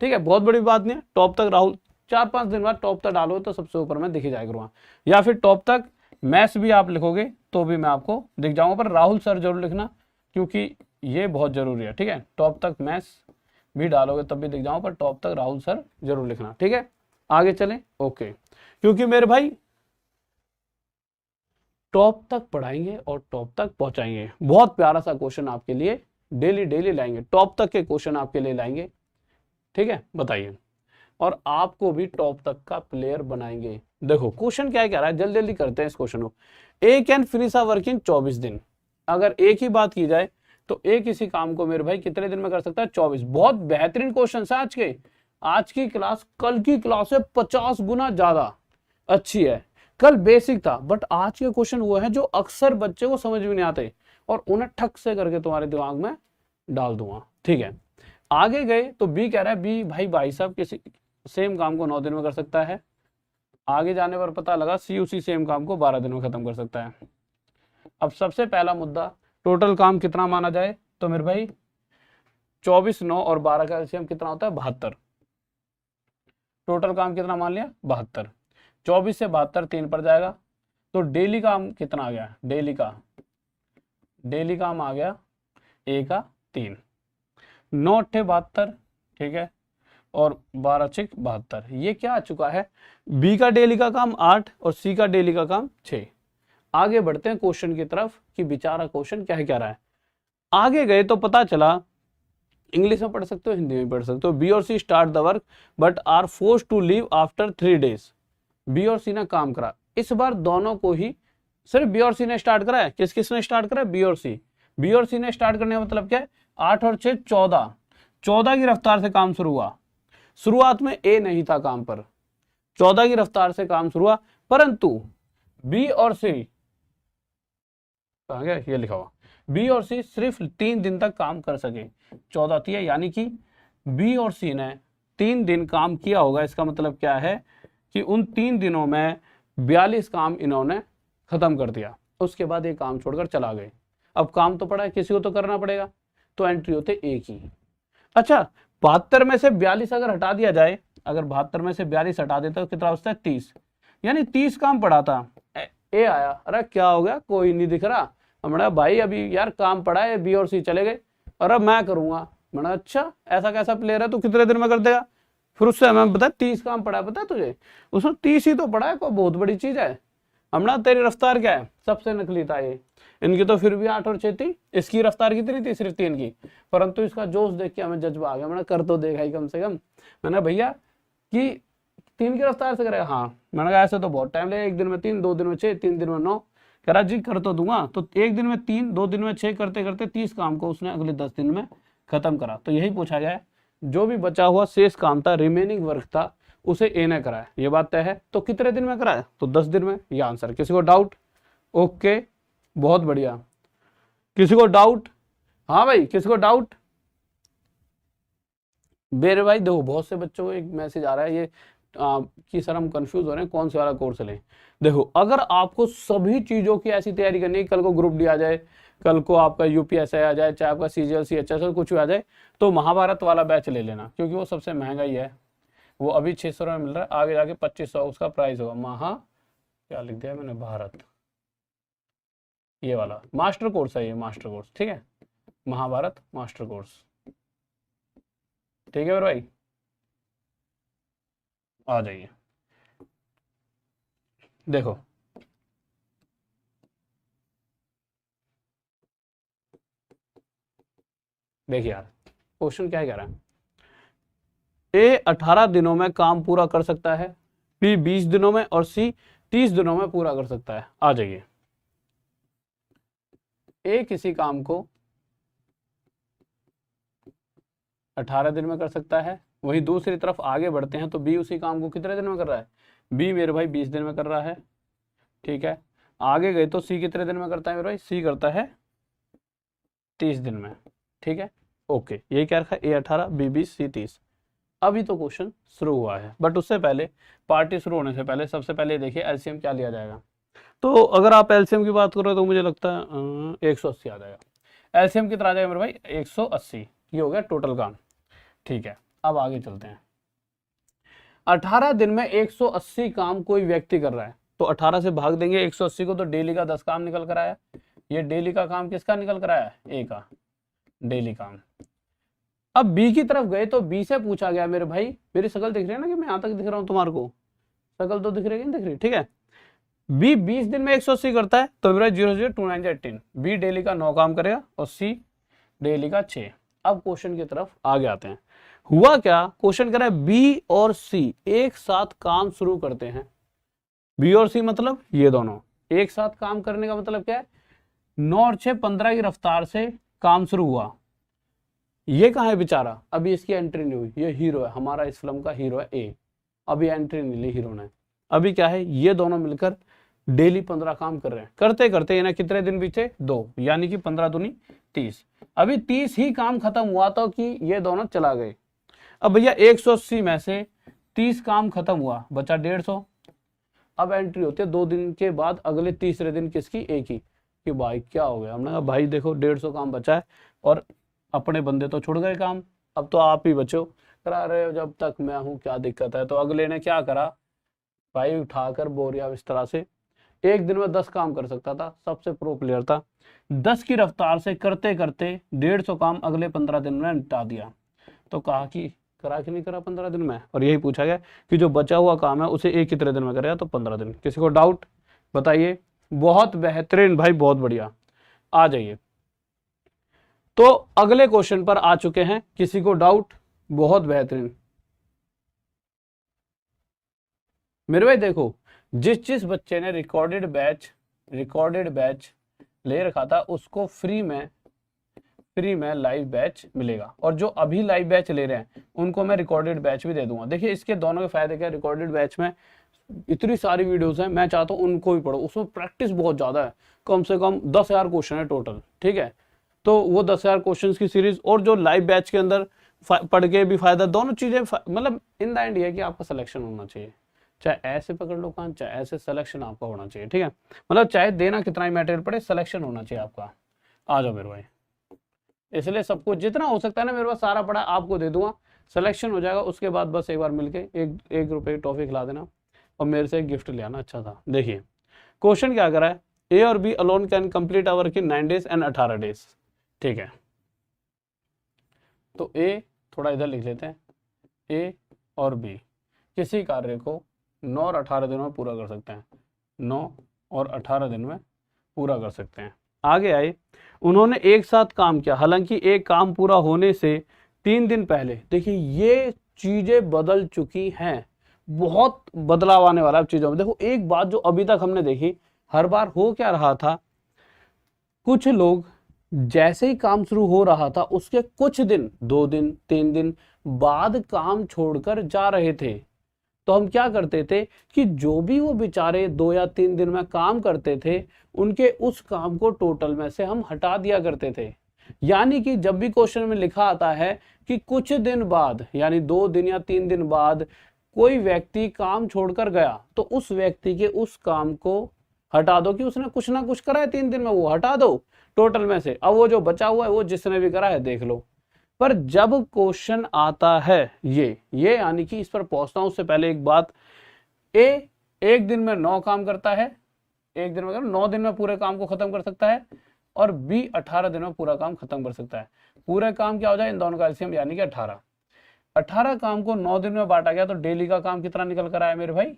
ठीक है, बहुत बड़ी बात नहीं है। टॉप तक राहुल 4-5 दिन बाद टॉप तक डालो तो सबसे ऊपर में दिख जाएगा वहां, या फिर टॉप तक मैथ्स भी आप लिखोगे तो भी मैं आपको दिख जाऊंगा, पर राहुल सर जरूर लिखना क्योंकि ये बहुत जरूरी है। ठीक है, टॉप तक मैथ्स भी डालोगे तब भी दिख जाऊंगा, पर टॉप तक राहुल सर जरूर लिखना। ठीक है, आगे चलें। ओके, क्योंकि मेरे भाई टॉप तक पढ़ाएंगे और टॉप तक पहुंचाएंगे। बहुत प्यारा सा क्वेश्चन आपके लिए डेली लाएंगे, टॉप तक के क्वेश्चन आपके लिए लाएंगे। ठीक है, बताइए, और आपको भी टॉप तक का प्लेयर बनाएंगे। देखो क्वेश्चन क्या कह रहा है, जल्दी करते हैं इस क्वेश्चन को। A can finish a work in 24 दिन। अगर एक ही बात की जाए तो एक किसी काम को मेरे भाई कितने दिन में कर सकता है? 24। बहुत बेहतरीन क्वेश्चन है। आज की क्लास कल की क्लास से 50 गुना ज्यादा अच्छी है। कल बेसिक था, बट आज के क्वेश्चन वो है जो अक्सर बच्चे को समझ में नहीं आते, और उन्हें ठक से करके तुम्हारे दिमाग में डाल दूंगा। ठीक है, आगे गए तो बी कह रहा है, बी भाई साहब किसी सेम काम को 9 दिन में कर सकता है। आगे जाने पर पता लगा सी उसी सेम काम को 12 दिन में खत्म कर सकता है। अब सबसे पहला मुद्दा, टोटल काम कितना माना जाए? तो मेरे भाई 24, 9 और 12 का एलसीएम कितना होता है? 72। टोटल काम कितना मान लिया? 72। 24 से 72 3 पर जाएगा, तो डेली काम कितना आ गया? डेली काम आ गया ए का 3, 9 8 72। ठीक है, और 12 6 72। ये क्या आ चुका है? बी का डेली का काम 8 और सी का डेली का काम 6। आगे बढ़ते हैं क्वेश्चन की तरफ कि बेचारा क्वेश्चन क्या कह रहा है। आगे गए तो पता चला, इंग्लिश में पढ़ सकते हो, हिंदी में पढ़ सकते हो। बी और C start the work but are forced to leave after 3 days। B और सी ने काम करा, इस बार दोनों को ही सिर्फ बी और सी ने स्टार्ट करा है। किसने स्टार्ट करा है? बी और सी ने स्टार्ट करने का मतलब क्या है? 8 और 6 14 की रफ्तार से काम शुरू हुआ। शुरुआत में ए नहीं था काम पर, 14 की रफ्तार से काम शुरू हुआ, परंतु बी और सी, कहाँ गया ये लिखा हुआ, बी और सी सिर्फ 3 दिन तक काम कर सके। 14 थी, यानी कि बी और सी ने 3 दिन काम किया होगा। इसका मतलब क्या है कि उन 3 दिनों में 42 काम इन्होंने खत्म कर दिया। उसके बाद ये काम छोड़कर चला गए। अब काम तो पड़ा है, किसी को तो करना पड़ेगा, तो एंट्री होते एक ही। अच्छा, 72 में से 42 अगर हटा दिया जाए, अगर 72 में से 42 हटा देता तो कितना बचता है? 30। यानी 30 काम पड़ा था, ए आया, अरे क्या हो गया, कोई नहीं दिख रहा, हमने भाई अभी यार काम पड़ा है, बी और सी चले गए और अब मैं करूंगा। मैंने अच्छा ऐसा कैसा प्लेयर है, तू कितने दिन में कर देगा? फिर उससे हमें पता 30 काम पड़ा है, पता है तुझे? उसमें 30 ही तो पड़ा है, कोई बहुत बड़ी चीज है। हमने तेरी रफ्तार क्या है? सबसे नकली था ये, इनकी तो फिर भी 8 और 6 थी, इसकी रफ्तार कितनी थी? सिर्फ 3 की। परंतु इसका जोश देख के हमें जज्बा आ गया, मैंने कर तो देखा ही कम से कम। मैंने भैया कि 3 की रफ्तार से करेगा? हाँ। मैंने कहा ऐसे तो बहुत टाइम लगेगा, 1 दिन में 3, 2 दिन में 6, 3 दिन में 9। कह रहा जी कर तो दूंगा। तो 1 दिन में 3, 2 दिन में 6 करते करते 30 काम को उसने अगले 10 दिन में खत्म करा। तो यही पूछा गया है, जो भी बचा हुआ शेष काम था, रिमेनिंग वर्क था, उसे ए ने कराया। ये बात तय है। तो कितने दिन में कराया? तो 10 दिन में। ये आंसर। किसी को डाउट? ओके, बहुत बढ़िया। किसी को डाउट? हाँ भाई, किसी को डाउट? मेरे भाई देखो, बहुत से बच्चों को एक मैसेज आ रहा है ये कि सर हम कंफ्यूज हो रहे हैं, कौन से वाला कोर्स लें। देखो, अगर आपको सभी चीजों की ऐसी तैयारी करनी है, कल को ग्रुप डी आ जाए, कल को आपका यूपीएसआई आ जाए, चाहे आपका सीजीएल सीएचएस कुछ भी आ जाए, तो महाभारत वाला बैच ले लेना, क्योंकि वो सबसे महंगा ही है। वो अभी 600 में मिल रहा है, आगे जाके 2500 उसका प्राइस होगा। क्या लिख दिया मैंने? भारत। ये वाला मास्टर कोर्स है, ये मास्टर कोर्स, ठीक है, महाभारत मास्टर कोर्स, ठीक है मेरे भाई। आ जाइए, देखो देखिए यार, क्वेश्चन क्या कह रहा है? ए 18 दिनों में काम पूरा कर सकता है, बी 20 दिनों में और सी 30 दिनों में पूरा कर सकता है। आ जाइए, ए किसी काम को 18 दिन में कर सकता है, वहीं दूसरी तरफ आगे बढ़ते हैं तो बी उसी काम को कितने दिन में कर रहा है? बी मेरे भाई 20 दिन में कर रहा है, ठीक है। आगे गए तो सी कितने दिन में करता है मेरे भाई? सी करता है 30 दिन में, ठीक है। ओके, यही क्या रखा? ए 18, बी 20, सी 30। अभी तो क्वेश्चन शुरू हुआ है, बट उससे पहले, पार्टी शुरू होने से पहले, सबसे पहले देखिए एलसीएम क्या लिया जाएगा। तो अगर आप एलसीएम की बात करो तो मुझे लगता है 180 आ जाएगा। एलसीएम कितना आ जाएगा मेरे भाई? 180। ये हो गया टोटल काम, ठीक है। अब आगे चलते हैं। 18 दिन में 180 काम कोई व्यक्ति कर रहा है, तो 18 से भाग देंगे 180 को, तो डेली का 10 काम निकल कर आया। ये डेली का काम किसका निकल कर आया? ए का डेली काम। अब बी की तरफ गए तो बी से पूछा गया मेरे भाई, मेरी शकल दिख रही है ना कि मैं यहां तक दिख रहा हूं तुम्हारे को? शकल तो दिख रही है कि नहीं दिख रही? ठीक है। बी 20 दिन में 180 करता है, तो मेरा 0 0 2 9 18। बी डेली का 9 काम करेगा और सी डेली का 6। अब क्वेश्चन की तरफ आगे आते हैं। हुआ क्या? क्वेश्चन कह रहा है बी और सी एक साथ काम शुरू करते हैं। बी और सी मतलब ये दोनों एक साथ काम करने का मतलब क्या है? 9 और 6 15 की रफ्तार से काम शुरू हुआ। ये कहाँ है बेचारा? अभी इसकी एंट्री नहीं हुई। ये हीरो है हमारा, इस फिल्म का हीरो है ए। अभी एंट्री नहीं ली हीरो ने। अभी क्या है? ये दोनों मिलकर डेली 15 काम कर रहे हैं। करते करते इन्हें कितने दिन बीते? 2, यानी कि 15 दूनी 30। अभी 30 ही काम खत्म हुआ तो कि ये दोनों चला गए। अब भैया 180 में से 30 काम खत्म हुआ, बचा 150। अब एंट्री होती है 2 दिन के बाद, अगले तीसरे दिन किसकी? ए की। कि भाई क्या हो गया? हमने कहा भाई देखो 150 काम बचा है और अपने बंदे तो छुड़ गए काम, अब तो आप ही बचो। करा रहे हो जब तक मैं हूं, क्या दिक्कत है? तो अगले ने क्या करा भाई? उठाकर बोरिया इस तरह से, एक दिन में 10 काम कर सकता था, सबसे प्रो प्लेयर था। 10 की रफ्तार से करते करते 150 काम अगले 15 दिन में निपटा दिया। तो कहा कि करा कि नहीं करा 15 दिन में? और यही पूछा गया कि जो बचा हुआ काम है उसे एक कितने दिन में करेगा? तो 15 दिन। किसी को डाउट? बताइए। बहुत बेहतरीन भाई, बहुत बढ़िया। आ जाइए, तो अगले क्वेश्चन पर आ चुके हैं। किसी को डाउट? बहुत बेहतरीन मेरे भाई। देखो, जिस बच्चे ने रिकॉर्डेड बैच ले रखा था उसको फ्री में लाइव बैच मिलेगा, और जो अभी लाइव बैच ले रहे हैं उनको मैं रिकॉर्डेड बैच भी दे दूंगा। देखिए इसके दोनों के फायदे क्या? रिकॉर्डेड बैच में इतनी सारी वीडियोस हैं, मैं चाहता हूँ उनको भी पढ़ो। उसमें प्रैक्टिस बहुत ज्यादा है, कम से कम 10,000 क्वेश्चन है टोटल, ठीक है। तो वो 10,000 क्वेश्चन की सीरीज, और जो लाइव बैच के अंदर पढ़ के भी फायदा, दोनों चीजें मतलब इन द एंड ये है कि आपका सिलेक्शन होना चाहिए। चाहे ऐसे पकड़ लो कान, चाहे ऐसे, सिलेक्शन आपका होना चाहिए, ठीक है। मतलब चाहे देना कितना ही मटेरियल पड़े, सिलेक्शन होना चाहिए आपका। आ जाओ मेरे भाई, इसलिए सबको जितना हो सकता है ना, मेरे पास सारा पड़ा आपको दे दूंगा, सिलेक्शन हो जाएगा। उसके बाद बस एक बार मिलके एक रुपए की टॉफी खिला देना और मेरे से एक गिफ्ट ले आना अच्छा था। देखिए क्वेश्चन क्या कर रहा है, ए और B alone can complete our work in 9 days and 18 days। ठीक है, तो ए थोड़ा इधर लिख लेते हैं, ए और बी किसी कार्य को 9 और 18 दिनों में पूरा कर सकते हैं, 9 और 18 दिन में पूरा कर सकते हैं। आगे आए, उन्होंने एक साथ काम किया, हालांकि एक काम पूरा होने से 3 दिन पहले। देखिए ये चीजें बदल चुकी हैं, बहुत बदलाव आने वाला है चीजों में। देखो एक बात जो अभी तक हमने देखी, हर बार हो क्या रहा था, कुछ लोग जैसे ही काम शुरू हो रहा था उसके कुछ दिन, 2 दिन 3 दिन बाद काम छोड़कर जा रहे थे। तो हम क्या करते थे कि जो भी वो बेचारे 2 या 3 दिन में काम करते थे, उनके उस काम को टोटल में से हम हटा दिया करते थे। यानी कि जब भी क्वेश्चन में लिखा आता है कि कुछ दिन बाद, यानी 2 दिन या 3 दिन बाद कोई व्यक्ति काम छोड़कर गया, तो उस व्यक्ति के उस काम को हटा दो कि उसने कुछ ना कुछ करा है 3 दिन में, वो हटा दो टोटल में से। अब वो जो बचा हुआ है वो जिसने भी करा है देख लो। पर जब क्वेश्चन आता है ये यानी कि इस पर पहुंचना उससे पहले एक बात, ए एक दिन में 9 काम करता है, एक दिन में 9 दिन में पूरे काम को खत्म कर सकता है, और बी 18 दिन में पूरा काम खत्म कर सकता है। पूरे काम क्या हो जाए, इन दोनों का एलसीएम यानी कि 18 काम को 9 दिन में बांटा गया, तो डेली का काम कितना निकल कर आया मेरे भाई,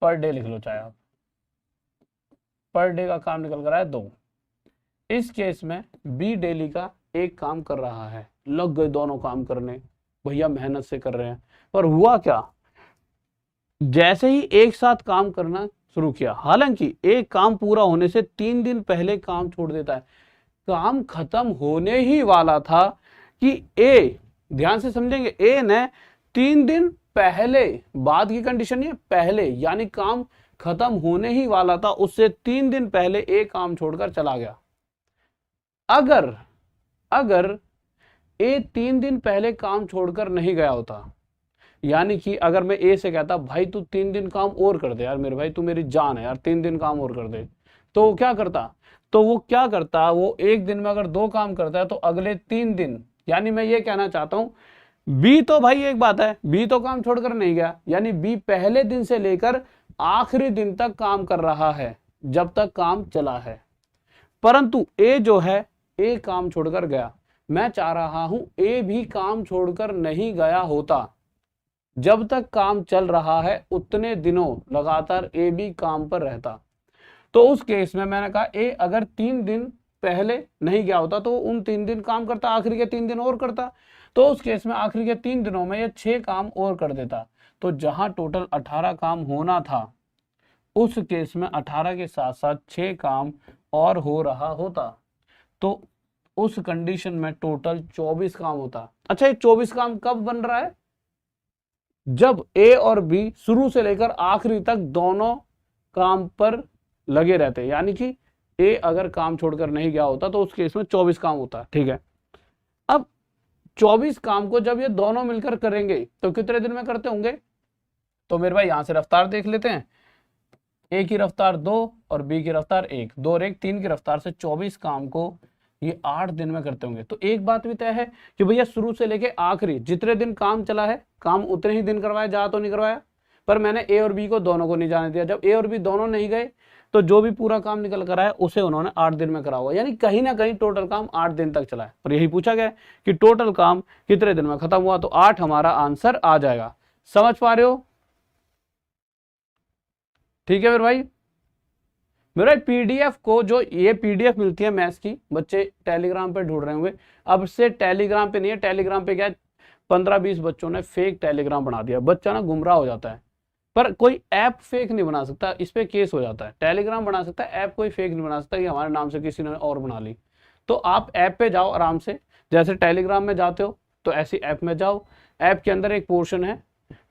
पर डे लिख लो चाहे आप, पर डे का काम निकल कर आया 2। इस केस में बी डेली का एक काम कर रहा है, लग गए दोनों काम करने, भैया मेहनत से कर रहे हैं। पर हुआ क्या, जैसे ही एक साथ काम करना शुरू किया, हालांकि एक काम पूरा होने से 3 दिन पहले काम छोड़ देता है। काम खत्म होने ही वाला था कि ए, ध्यान से समझेंगे, ए ने 3 दिन पहले, बाद की कंडीशन ये पहले, यानी काम खत्म होने ही वाला था, उससे 3 दिन पहले ए काम छोड़कर चला गया। अगर ए 3 दिन पहले काम छोड़कर नहीं गया होता, यानी कि अगर मैं ए से कहता भाई तू 3 दिन काम और कर दे यार मेरे भाई, तू मेरी जान है यार, 3 दिन काम और कर दे, तो वो क्या करता, वो एक दिन में अगर 2 काम करता है तो अगले 3 दिन, यानी मैं ये कहना चाहता हूं बी तो भाई एक बात है, बी तो काम छोड़कर नहीं गया, यानी बी पहले दिन से लेकर आखिरी दिन तक काम कर रहा है जब तक काम चला है। परंतु ए जो है, ए काम छोड़कर गया। मैं चाह रहा हूं ए भी काम छोड़कर नहीं गया होता, जब तक काम चल रहा है उतने दिनों लगातार ए भी काम पर रहता। तो उस केस में मैंने कहा ए अगर 3 दिन पहले नहीं गया होता तो उन 3 दिन काम करता, आखिरी के 3 दिन और करता, तो उस केस में आखिरी के 3 दिनों में ये 6 काम और कर देता। तो जहां टोटल 18 काम होना था, उस केस में 18 के साथ साथ 6 काम और हो रहा होता, तो उस कंडीशन में टोटल 24 काम होता। अच्छा, ये 24 काम कब बन रहा है, जब ए और बी शुरू से लेकर आखिरी तक दोनों काम पर लगे रहते, यानी कि ए अगर काम छोड़कर नहीं गया होता तो उस केस में 24 काम होता। ठीक है, अब 24 काम को जब ये दोनों मिलकर करेंगे तो कितने दिन में करते होंगे, तो मेरे भाई यहां से रफ्तार देख लेते हैं, ए की रफ्तार 2 और बी की रफ्तार 1, 2 और 1 3 की रफ्तार से 24 काम को ये 8 दिन में करते होंगे। तो एक बात भी तय है कि भैया शुरू से लेके आखिरी जितने दिन काम चला है, काम उतने ही दिन करवाया, ज्यादा तो नहीं करवाया। पर मैंने ए और बी को दोनों को नहीं जाने दिया, जब ए और बी दोनों नहीं गए तो जो भी पूरा काम निकल कर आया उसे उन्होंने 8 दिन में करा हुआ, यानी कहीं ना कहीं टोटल काम 8 दिन तक चला है। और यही पूछा गया कि टोटल काम कितने दिन में खत्म हुआ, तो 8 हमारा आंसर आ जाएगा। समझ पा रहे हो? ठीक है मेरे भाई पीडीएफ को, जो ये पीडीएफ मिलती है मैथ्स की, बच्चे टेलीग्राम पे ढूंढ रहे होंगे, अब से टेलीग्राम पे नहीं है, टेलीग्राम पे क्या है 15-20 बच्चों ने फेक टेलीग्राम बना दिया, बच्चा ना गुमराह हो जाता है। पर कोई ऐप फेक नहीं बना सकता, इस पे केस हो जाता है। टेलीग्राम बना सकता है, ऐप कोई फेक नहीं बना सकता कि हमारे नाम से किसी ने और बना ली। तो आप ऐप पे जाओ आराम से, जैसे टेलीग्राम में जाते हो तो ऐसी ऐप में जाओ, ऐप के अंदर एक पोर्शन है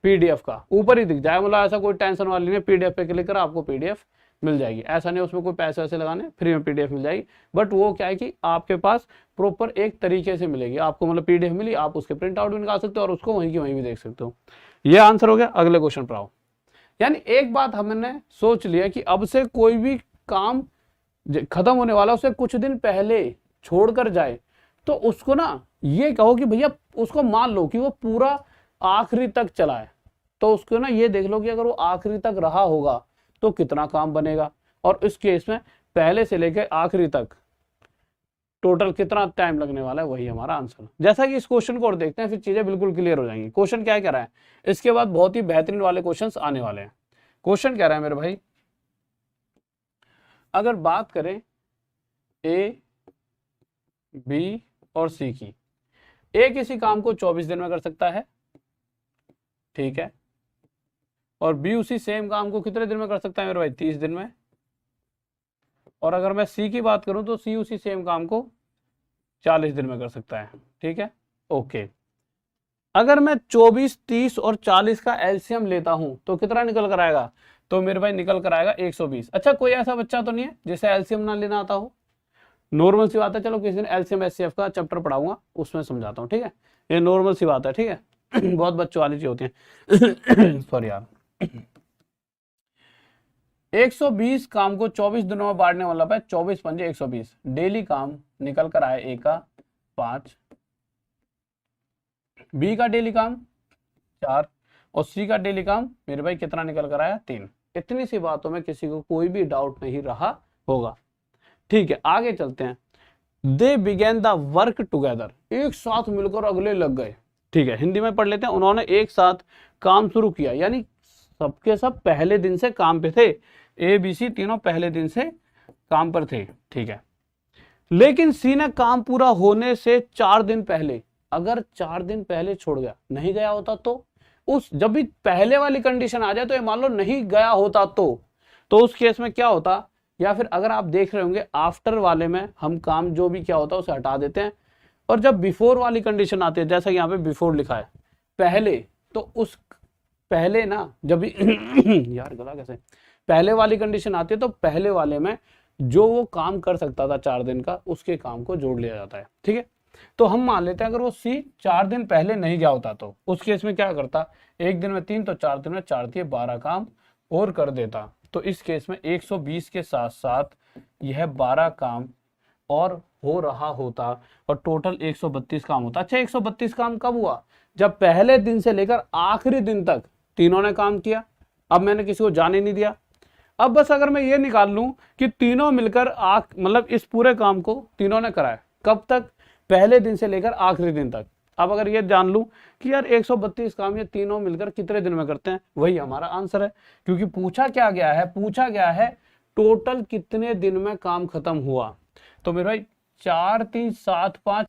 पीडीएफ का, ऊपर ही दिख जाए, मतलब ऐसा कोई टेंशन वाली नहीं, पीडीएफ पे क्लिक करो आपको पीडीएफ मिल जाएगी, ऐसा नहीं उसमें कोई पैसे वैसे लगाने, फ्री में पीडीएफ मिल जाएगी। बट वो क्या है कि आपके पास प्रॉपर एक तरीके से मिलेगी आपको, मतलब पीडीएफ मिली, आप उसके प्रिंट आउट भी निकाल सकते हो और उसको वहीं की वहीं भी देख सकते हो। ये आंसर हो गया। अगले क्वेश्चन पर आओ। यानी एक बात हमने सोच लिया कि अब से कोई भी काम खत्म होने वाला उसे कुछ दिन पहले छोड़कर जाए, तो उसको ना ये कहो कि भैया, उसको मान लो कि वो पूरा आखिरी तक चला है, तो उसको ना ये देख लो कि अगर वो आखिरी तक रहा होगा तो कितना काम बनेगा। और इस केस में पहले से लेकर आखिरी तक टोटल कितना टाइम लगने वाला है, वही हमारा आंसर। जैसा कि इस क्वेश्चन को और देखते हैं, फिर चीजें बिल्कुल क्लियर हो जाएंगी। क्वेश्चन क्या कह रहा है, इसके बाद बहुत ही बेहतरीन वाले क्वेश्चंस आने वाले हैं। क्वेश्चन कह रहा है मेरे भाई, अगर बात करें ए, बी और सी की, ए किसी काम को 24 दिन में कर सकता है, ठीक है, और बी उसी सेम काम को कितने दिन में कर सकता है मेरे भाई, 30 दिन में। और अगर मैं सी की बात करूं तो सी उसी सेम काम को 40 दिन में कर सकता है, ठीक है, ओके। अगर मैं 24, 30 और 40 का एलसीएम लेता हूं तो कितना निकल कर आएगा, तो मेरे भाई निकल कर आएगा 120। अच्छा, कोई ऐसा बच्चा तो नहीं है जिसे एलसीएम ना लेना आता हो? नॉर्मल सी बात है, चलो किसी दिन एलसीएम एचसीएफ का चैप्टर पढ़ाऊंगा, उसमें समझाता हूँ, ठीक है, ये नॉर्मल सी बात है, ठीक है। बहुत बच्चों वाली चीज होती है। सॉरी यार। 120 काम को 24 दिनों में बांटने वाला है, 24 पंजे 120, डेली काम निकल कर आए ए का 5, बी का डेली काम 4 और सी का डेली काम मेरे भाई कितना निकल कर आया, 3। इतनी सी बातों में किसी को कोई भी डाउट नहीं रहा होगा, ठीक है। आगे चलते हैं। दे बिगेन द वर्क टुगेदर, एक साथ मिलकर अगले लग गए, ठीक है, हिंदी में पढ़ लेते हैं। उन्होंने एक साथ काम शुरू किया, यानी सबके सब पहले दिन से काम पे थे, ए बी सी तीनों पहले दिन से काम पर थे, ठीक है। लेकिन सी ने काम पूरा होने से 4 दिन पहले, अगर 4 दिन पहले छोड़ गया, नहीं गया होता तो, उस जब भी पहले वाली कंडीशन आ जाए तो ये मान लो नहीं गया होता तो उस केस में क्या होता, या फिर अगर आप देख रहे होंगे आफ्टर वाले में हम काम जो भी क्या होता है उसे हटा देते हैं, और जब बिफोर वाली कंडीशन आती है, जैसा यहाँ पे बिफोर लिखा है पहले, तो उस पहले ना जब भी यार गला कैसे, पहले वाली कंडीशन आती है तो पहले वाले में जो वो काम कर सकता था 4 दिन का, उसके काम को जोड़ लिया जाता है, ठीक है। तो हम मान लेते हैं अगर वो सी 4 दिन पहले नहीं गया होता तो उस केस में क्या करता, एक दिन में 3 तो 4 दिन में 4 दिए 12 काम और कर देता। तो इस केस में 120 के साथ साथ यह 12 काम और हो रहा होता और टोटल 132 काम होता। अच्छा, 132 काम कब हुआ, जब पहले दिन से लेकर आखिरी दिन तक तीनों ने काम किया। अब मैंने किसी को जाने नहीं दिया। अब बस अगर मैं ये निकाल लूं कि तीनों मिलकर मतलब इस पूरे काम को तीनों ने कराया, कब तक, पहले दिन से लेकर आखिरी दिन तक। अब अगर ये जान लूं कि यार 132 काम ये तीनों मिलकर कितने दिन में करते हैं, वही हमारा आंसर है। क्योंकि पूछा क्या गया है, पूछा गया है टोटल कितने दिन में काम खत्म हुआ। तो मेरे भाई 4 3 7 5,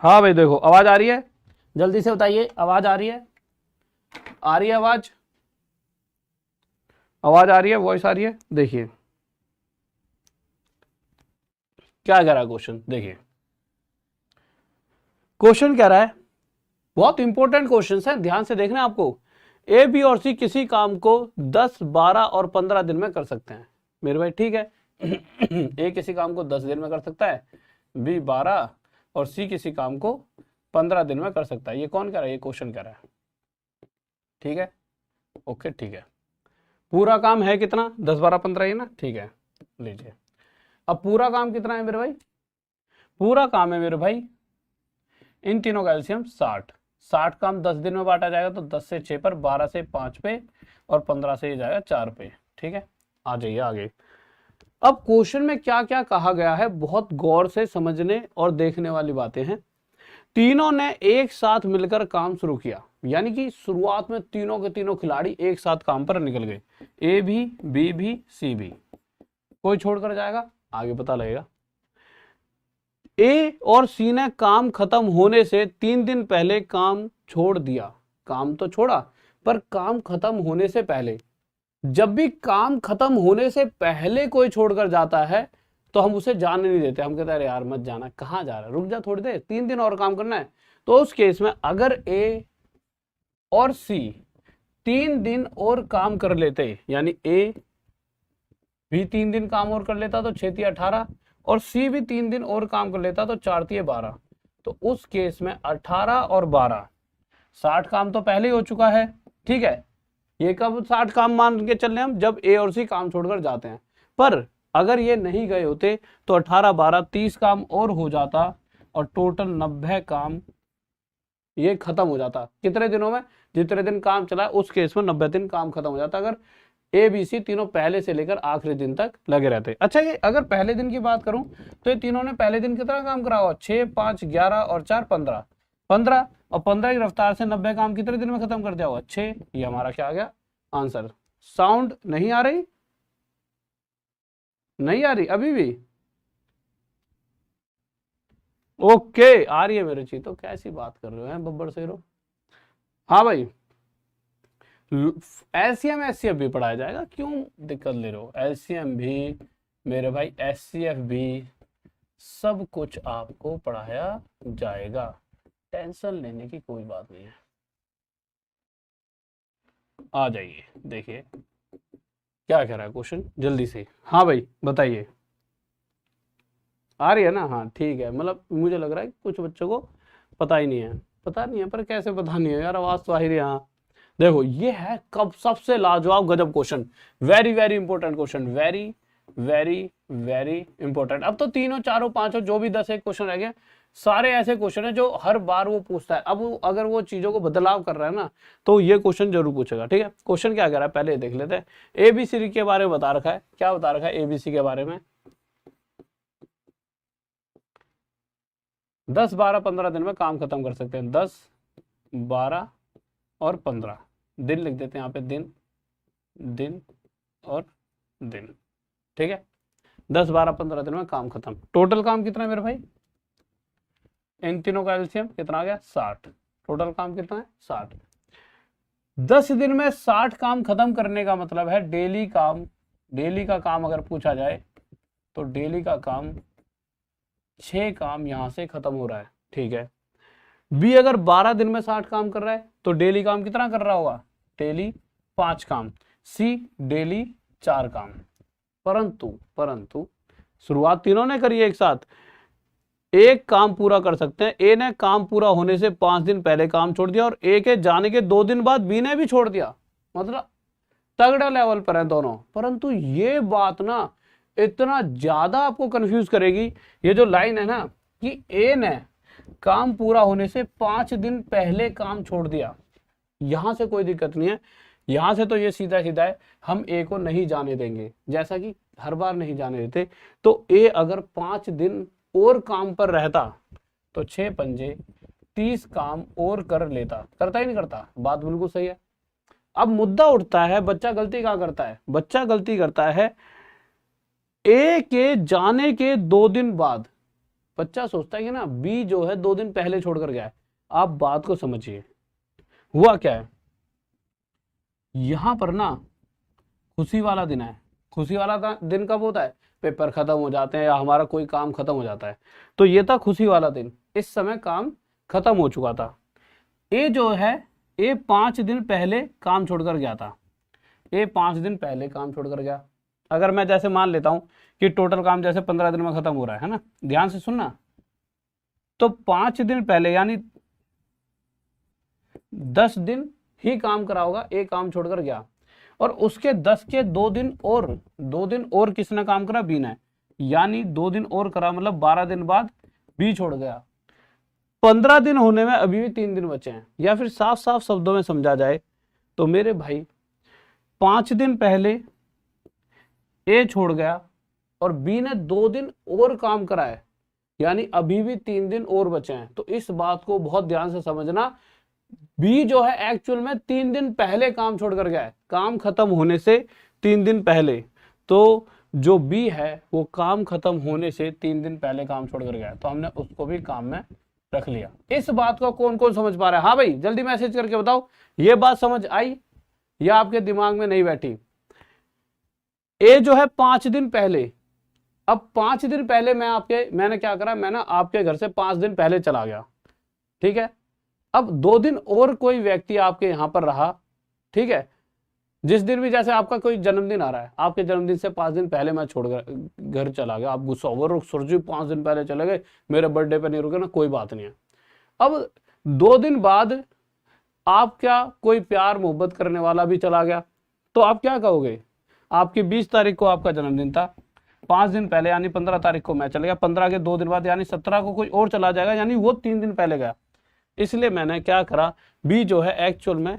हाँ भाई देखो आवाज आ रही है, जल्दी से बताइए आवाज आ रही है, आ रही है आवाज, आवाज आ रही है, वॉइस आ रही है। देखिए क्या कह रहा है क्वेश्चन, देखिए क्वेश्चन कह रहा है, बहुत इंपॉर्टेंट क्वेश्चन है, ध्यान से देखना आपको। ए बी और सी किसी काम को 10 12 और 15 दिन में कर सकते हैं मेरे भाई, ठीक है। ए किसी काम को 10 दिन में कर सकता है, बी 12 और सी किसी काम को 15 दिन में कर सकता है। ये कौन कह रहा है, ये क्वेश्चन कह रहा है, ठीक है, ओके ठीक है। पूरा काम है कितना, 10 12 15 ही ना, ठीक है, लीजिए। अब पूरा काम कितना है मेरे भाई, पूरा काम है मेरे भाई, इन तीनों का एलसीएम 60। 60 काम 10 दिन में बांटा जाएगा तो 10 से 6 पर, 12 से 5 पे और 15 से ही जाएगा 4 पे। ठीक है, आ जाइए आगे। अब क्वेश्चन में क्या क्या कहा गया है बहुत गौर से समझने और देखने वाली बातें हैं। तीनों ने एक साथ मिलकर काम शुरू किया, यानी कि शुरुआत में तीनों के तीनों खिलाड़ी एक साथ काम पर निकल गए, ए भी, बी भी, सी भी, कोई छोड़कर जाएगा, आगे पता लगेगा। ए और सी ने काम खत्म होने से 3 दिन पहले काम छोड़ दिया। काम तो छोड़ा, पर काम खत्म होने से पहले, जब भी काम खत्म होने से पहले कोई छोड़कर जाता है तो हम उसे जाने नहीं देते, हम कहते हैं अरे यार मत जाना, कहाँ जा रहा है, रुक जा थोड़ी देर, 3 दिन और काम करना है। तो उस केस में अगर ए और सी 3 दिन और काम कर लेते, यानी ए भी 3 दिन काम और कर लेता तो 6 18, और सी भी 3 दिन और काम कर लेता तो 4 12, तो उस केस में 18 और 12 60 काम तो पहले ही हो चुका है। ठीक है, ये कब 60 काम मान के चल रहे हम, जब ए और सी काम छोड़कर जाते हैं। पर अगर ये नहीं गए होते तो 18 12 30 काम और हो जाता और टोटल 90 काम ये खत्म हो जाता। कितने दिनों में, जितने दिन काम चला उस केस में 90 दिन काम खत्म हो जाता, अगर ए बी सी तीनों पहले से लेकर आखिरी दिन तक लगे रहते। अच्छा, ये अगर पहले दिन की बात करूं तो ये तीनों ने पहले दिन कितना काम करा हुआ, 6 5 11 और 4 15, 15 और 15 की रफ्तार से 90 काम कितने दिन में खत्म कर दिया होगा, 6। ये हमारा क्या आ गया आंसर। साउंड नहीं आ रही, नहीं आ रही अभी भी? ओके, आ रही है मेरे चीज, तो कैसी बात कर रहे हो हैं बब्बर शेरो। हाँ भाई, एलसीएम एचसीएफ भी पढ़ाया जाएगा, क्यों दिक्कत ले रहे हो, एलसीएम भी मेरे भाई, एचसीएफ भी, सब कुछ आपको पढ़ाया जाएगा, टेंशन लेने की कोई बात नहीं है। आ जाइए, देखिए क्या कह रहा है क्वेश्चन जल्दी से। हाँ भाई बताइए, आ रही है ना? हाँ ठीक है, मतलब मुझे लग रहा है कि कुछ बच्चों को पता ही नहीं है, पता नहीं है, पर कैसे पता नहीं है यार, आवाज तो आ ही रही है। हाँ देखो, ये है कब सबसे लाजवाब गजब question, very very important question, very very very important. अब तो तीनों चारों पांचों जो भी 10 एक क्वेश्चन रह गए, सारे ऐसे क्वेश्चन है जो हर बार वो पूछता है। अब अगर वो चीजों को बदलाव कर रहा है ना, तो ये क्वेश्चन जरूर पूछेगा। ठीक है, क्वेश्चन क्या कह रहा है पहले देख लेते हैं। एबीसी के बारे में बता रखा है, क्या बता रखा है एबीसी के बारे में, 10 12 15 दिन में काम खत्म कर सकते हैं। 10 12 और 15 दिन लिख देते हैं यहाँ पे, दिन दिन और दिन। ठीक है, 10 12 15 दिन में काम खत्म। टोटल काम कितना है मेरे भाई, इन तीनों का एलसीएम कितना आ गया, 60। टोटल काम कितना है, 60। 10 दिन में 60 काम खत्म करने का मतलब है डेली काम, डेली का काम अगर पूछा जाए तो डेली का काम 6 काम यहां से खत्म हो रहा है। ठीक है, बी अगर 12 दिन में 60 काम कर रहा है तो डेली काम कितना कर रहा होगा, डेली 5 काम। सी डेली 4 काम। परंतु शुरुआत तीनों ने करी है एक साथ, एक काम पूरा कर सकते हैं। ए ने काम पूरा होने से 5 दिन पहले काम छोड़ दिया और ए के जाने के 2 दिन बाद बी ने भी छोड़ दिया, मतलब तगड़ा लेवल पर है दोनों। परंतु ये बात ना इतना ज्यादा आपको कंफ्यूज करेगी, ये जो लाइन है ना कि ए ने काम पूरा होने से 5 दिन पहले काम छोड़ दिया, यहां से कोई दिक्कत नहीं है, यहां से तो ये सीधा सीधा है, हम ए को नहीं जाने देंगे, जैसा कि हर बार नहीं जाने देते। तो ए अगर 5 दिन और काम पर रहता तो 6 पंजे 30 काम और कर लेता, करता ही नहीं करता, बात बिल्कुल सही है। अब मुद्दा उठता है, बच्चा गलती कहां करता है, बच्चा गलती करता है ए के जाने के 2 दिन बाद। बच्चा सोचता है कि ना बी जो है 2 दिन पहले छोड़कर गया है। आप बात को समझिए, हुआ क्या है, यहां पर ना खुशी वाला दिन है। खुशी वाला दिन कब होता है, पेपर खत्म हो जाते हैं या हमारा कोई काम खत्म हो जाता है, तो ये था खुशी वाला दिन। इस समय काम खत्म हो चुका था। ए जो है, ए 5 दिन पहले काम छोड़कर गया था, ए 5 दिन पहले काम छोड़कर गया। अगर मैं जैसे मान लेता हूं कि टोटल काम जैसे 15 दिन में खत्म हो रहा है ना, ध्यान से सुनना, तो 5 दिन पहले यानी 10 दिन ही काम करा होगा, एक काम छोड़कर गया, और उसके 10 के 2 दिन और 2 दिन और किसने काम करा, बी ने, यानी 2 दिन और करा, मतलब 12 दिन बाद बी छोड़ गया, 15 दिन होने में अभी भी 3 दिन बचे हैं। या फिर साफ साफ शब्दों में समझा जाए तो मेरे भाई 5 दिन पहले ए छोड़ गया और बी ने 2 दिन और काम करा है, यानी अभी भी 3 दिन और बचे हैं। तो इस बात को बहुत ध्यान से समझना, बी जो है एक्चुअल में 3 दिन पहले काम छोड़ कर गया है, काम खत्म होने से 3 दिन पहले। तो जो बी है वो काम खत्म होने से 3 दिन पहले काम छोड़ कर गया है, तो हमने उसको भी काम में रख लिया। इस बात को कौन कौन समझ पा रहा है? हाँ भाई जल्दी मैसेज करके बताओ, ये बात समझ आई या आपके दिमाग में नहीं बैठी? ए जो है 5 दिन पहले, अब 5 दिन पहले मैंने क्या करा, मैं ना आपके घर से 5 दिन पहले चला गया, ठीक है। अब 2 दिन और कोई व्यक्ति आपके यहां पर रहा, ठीक है। जिस दिन भी जैसे आपका कोई जन्मदिन आ रहा है, आपके जन्मदिन से 5 दिन पहले मैं छोड़ घर चला गया, आप गुस्सा हो गए, सर जी 5 दिन पहले चले गए, मेरे बर्थडे पे नहीं रुके ना, कोई बात नहीं है। अब 2 दिन बाद आप क्या कोई प्यार मोहब्बत करने वाला भी चला गया, तो आप क्या कहोगे? आपकी 20 तारीख को आपका जन्मदिन था, 5 दिन पहले यानी 15 तारीख को मैं चला गया, 15 के 2 दिन बाद यानी 17 को कोई और चला जाएगा, यानी वो 3 दिन पहले गया। इसलिए मैंने क्या करा, बी जो है एक्चुअल में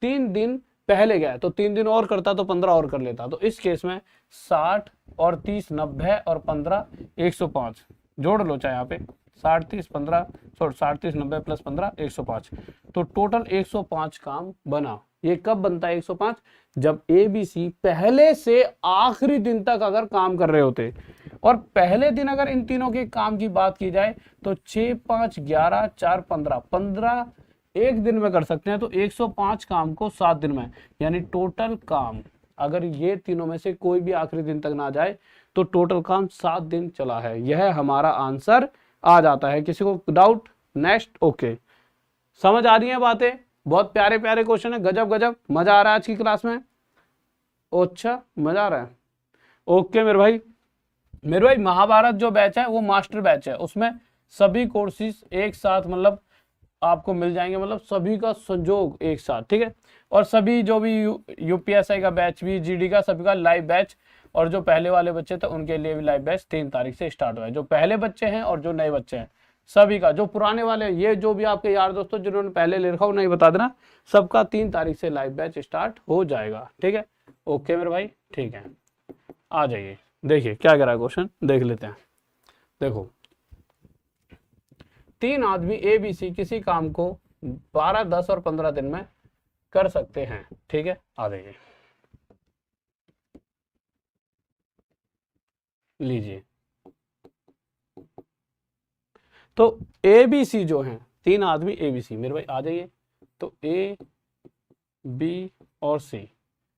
3 दिन पहले गया, तो 3 दिन और करता तो 15 और कर लेता। तो इस केस में 60 और 30 90 और 15 105 जोड़ लो, चाहे यहाँ पे 60 30 15 60 30 90 प्लस 15 105, तो टोटल 105 काम बना। ये कब बनता है 105? जब ए बी सी पहले से आखिरी दिन तक अगर काम कर रहे होते, और पहले दिन अगर इन तीनों के काम की बात की जाए तो 6 5 11 4 15 एक दिन में कर सकते हैं, तो 105 काम को 7 दिन में, यानी टोटल काम अगर ये तीनों में से कोई भी आखिरी दिन तक ना जाए तो टोटल काम 7 दिन चला है। यह हमारा आंसर आ जाता है। किसी को डाउट? नेक्स्ट। ओके, समझ आ रही है बातें? बहुत प्यारे प्यारे क्वेश्चन है, गजब गजब, मजा आ रहा है आज की क्लास में? अच्छा मजा आ रहा है, ओके मेरे भाई महाभारत जो बैच है वो मास्टर बैच है, उसमें सभी कोर्सेज एक साथ मतलब आपको मिल जाएंगे, मतलब सभी का संजोग एक साथ, ठीक है। और सभी जो भी यूपीएसआई का बैच भी, जीडी का, सभी का लाइव बैच, और जो पहले वाले बच्चे थे उनके लिए भी लाइव बैच 3 तारीख से स्टार्ट हुआ है। जो पहले बच्चे हैं और जो नए बच्चे हैं सभी का, जो पुराने वाले, ये जो भी आपके यार दोस्तों जिन्होंने पहले ले रखा हो नहीं बता देना, सबका 3 तारीख से लाइव बैच स्टार्ट हो जाएगा, ठीक है। ओके मेरे भाई, ठीक है, आ जाइए। देखिए क्या कह रहा है क्वेश्चन, देख लेते हैं। देखो, 3 आदमी ए बी सी किसी काम को 12 10 और 15 दिन में कर सकते हैं, ठीक है। आ जाइए, लीजिए। तो ए बी सी जो हैं, 3 आदमी ए बी सी, मेरे भाई आ जाइए। तो ए बी और सी,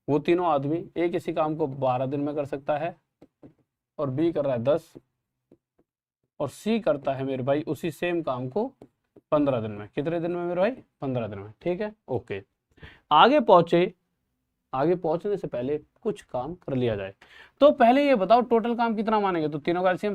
वो तीनों आदमी, ए किसी काम को 12 दिन में कर सकता है और बी कर रहा है 10, और सी करता है मेरे भाई उसी सेम काम को 15 दिन में। कितने दिन में मेरे भाई? 15 दिन में, ठीक है। ओके, आगे पहुंचने से पहले कुछ काम कर लिया जाए। तो पहले ये बताओ टोटल काम कितना मानेंगे? तो तीनों का एलसीएम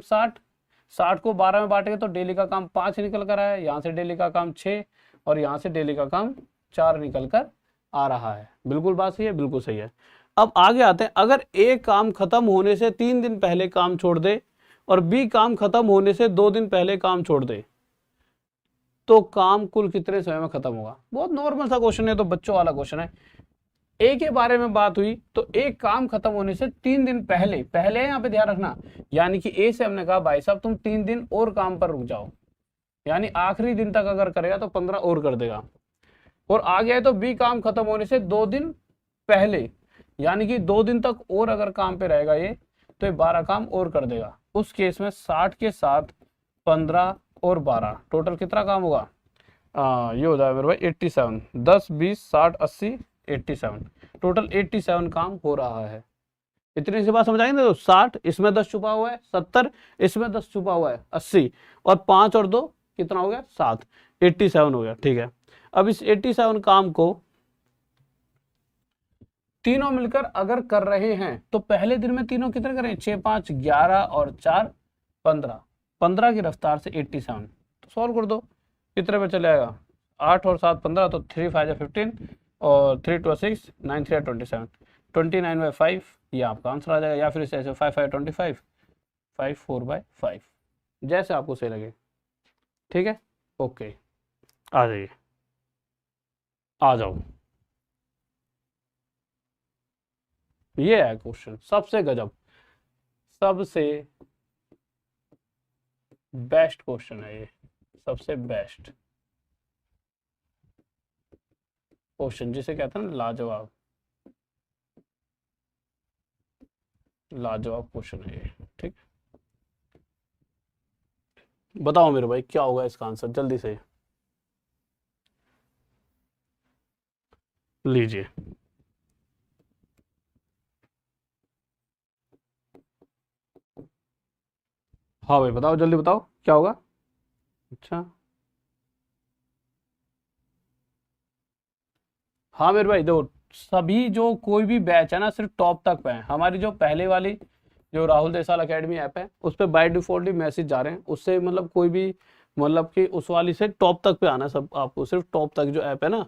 60 को 12 में बांटेंगे तो डेली का काम 5 निकल कर आया है, यहाँ से डेली का काम 6 और यहाँ से डेली का काम 4 निकल कर आ रहा है। बिल्कुल बात सही है, बिल्कुल सही है। अब आगे आते हैं, अगर ए काम खत्म होने से 3 दिन पहले काम छोड़ दे और बी काम खत्म होने से 2 दिन पहले काम छोड़ दे, तो काम कुल कितने समय में खत्म होगा? बहुत नॉर्मल सा क्वेश्चन है, तो बच्चों वाला क्वेश्चन है। ए के बारे में बात हुई तो एक काम खत्म होने से 3 दिन पहले यहाँ पे ध्यान रखना, यानी कि ए से हमने कहा भाई साहब तुम 3 दिन और काम पर रुक जाओ, यानी आखिरी दिन तक अगर करेगा तो 15 और कर देगा। और आगे है तो बी काम खत्म होने से 2 दिन पहले, यानी कि 2 दिन तक और अगर काम पे रहेगा ये, तो ये 12 काम और कर देगा। उस केस में 60 के साथ 15 और 12 टोटल कितना काम होगा? ये हो जाएगा मेरे भाई 87, 10 20 60 80 87, टोटल 87 काम हो रहा है। इतनी सी बात समझ आएंगे? तो 60 इसमें 10 छुपा हुआ है, 70 इसमें 10 छुपा हुआ है, 80 और 5 और 2 कितना हो गया? 7, 87 हो गया, ठीक है। अब इस 87 काम को तीनों मिलकर अगर कर रहे हैं तो पहले दिन में तीनों कितने करें? 6 5 11 और 4 15, 15 की रफ्तार से 87, तो सॉल्व कर दो, कितने पे चले आएगा? 8 और 7 15, तो 3 5 15 और 3 2 6 9 3 27, 29/5 ये आपका आंसर आ जाएगा। या फिर इसे ऐसे 5 5 25, 5 4/5, जैसे आपको सही लगे। ठीक है, ओके, आ जाइए, आ जाओ। ये है क्वेश्चन सबसे गजब, सबसे बेस्ट क्वेश्चन है ये, सबसे बेस्ट क्वेश्चन जिसे कहते हैं ना लाजवाब, लाजवाब क्वेश्चन है ये। ठीक, बताओ मेरे भाई क्या होगा इसका आंसर जल्दी से, लीजिए। हाँ भाई बताओ, जल्दी बताओ क्या होगा। अच्छा, हाँ मेरे भाई दो, सभी जो कोई भी बैच है ना सिर्फ टॉप तक पे है। हमारी जो पहले वाली जो राहुल देसाल एकेडमी ऐप है उस पर बाय डिफॉल्ट ही मैसेज जा रहे हैं, उससे मतलब कोई भी मतलब कि उस वाली से टॉप तक पे आना है सब, आपको सिर्फ टॉप तक जो ऐप है ना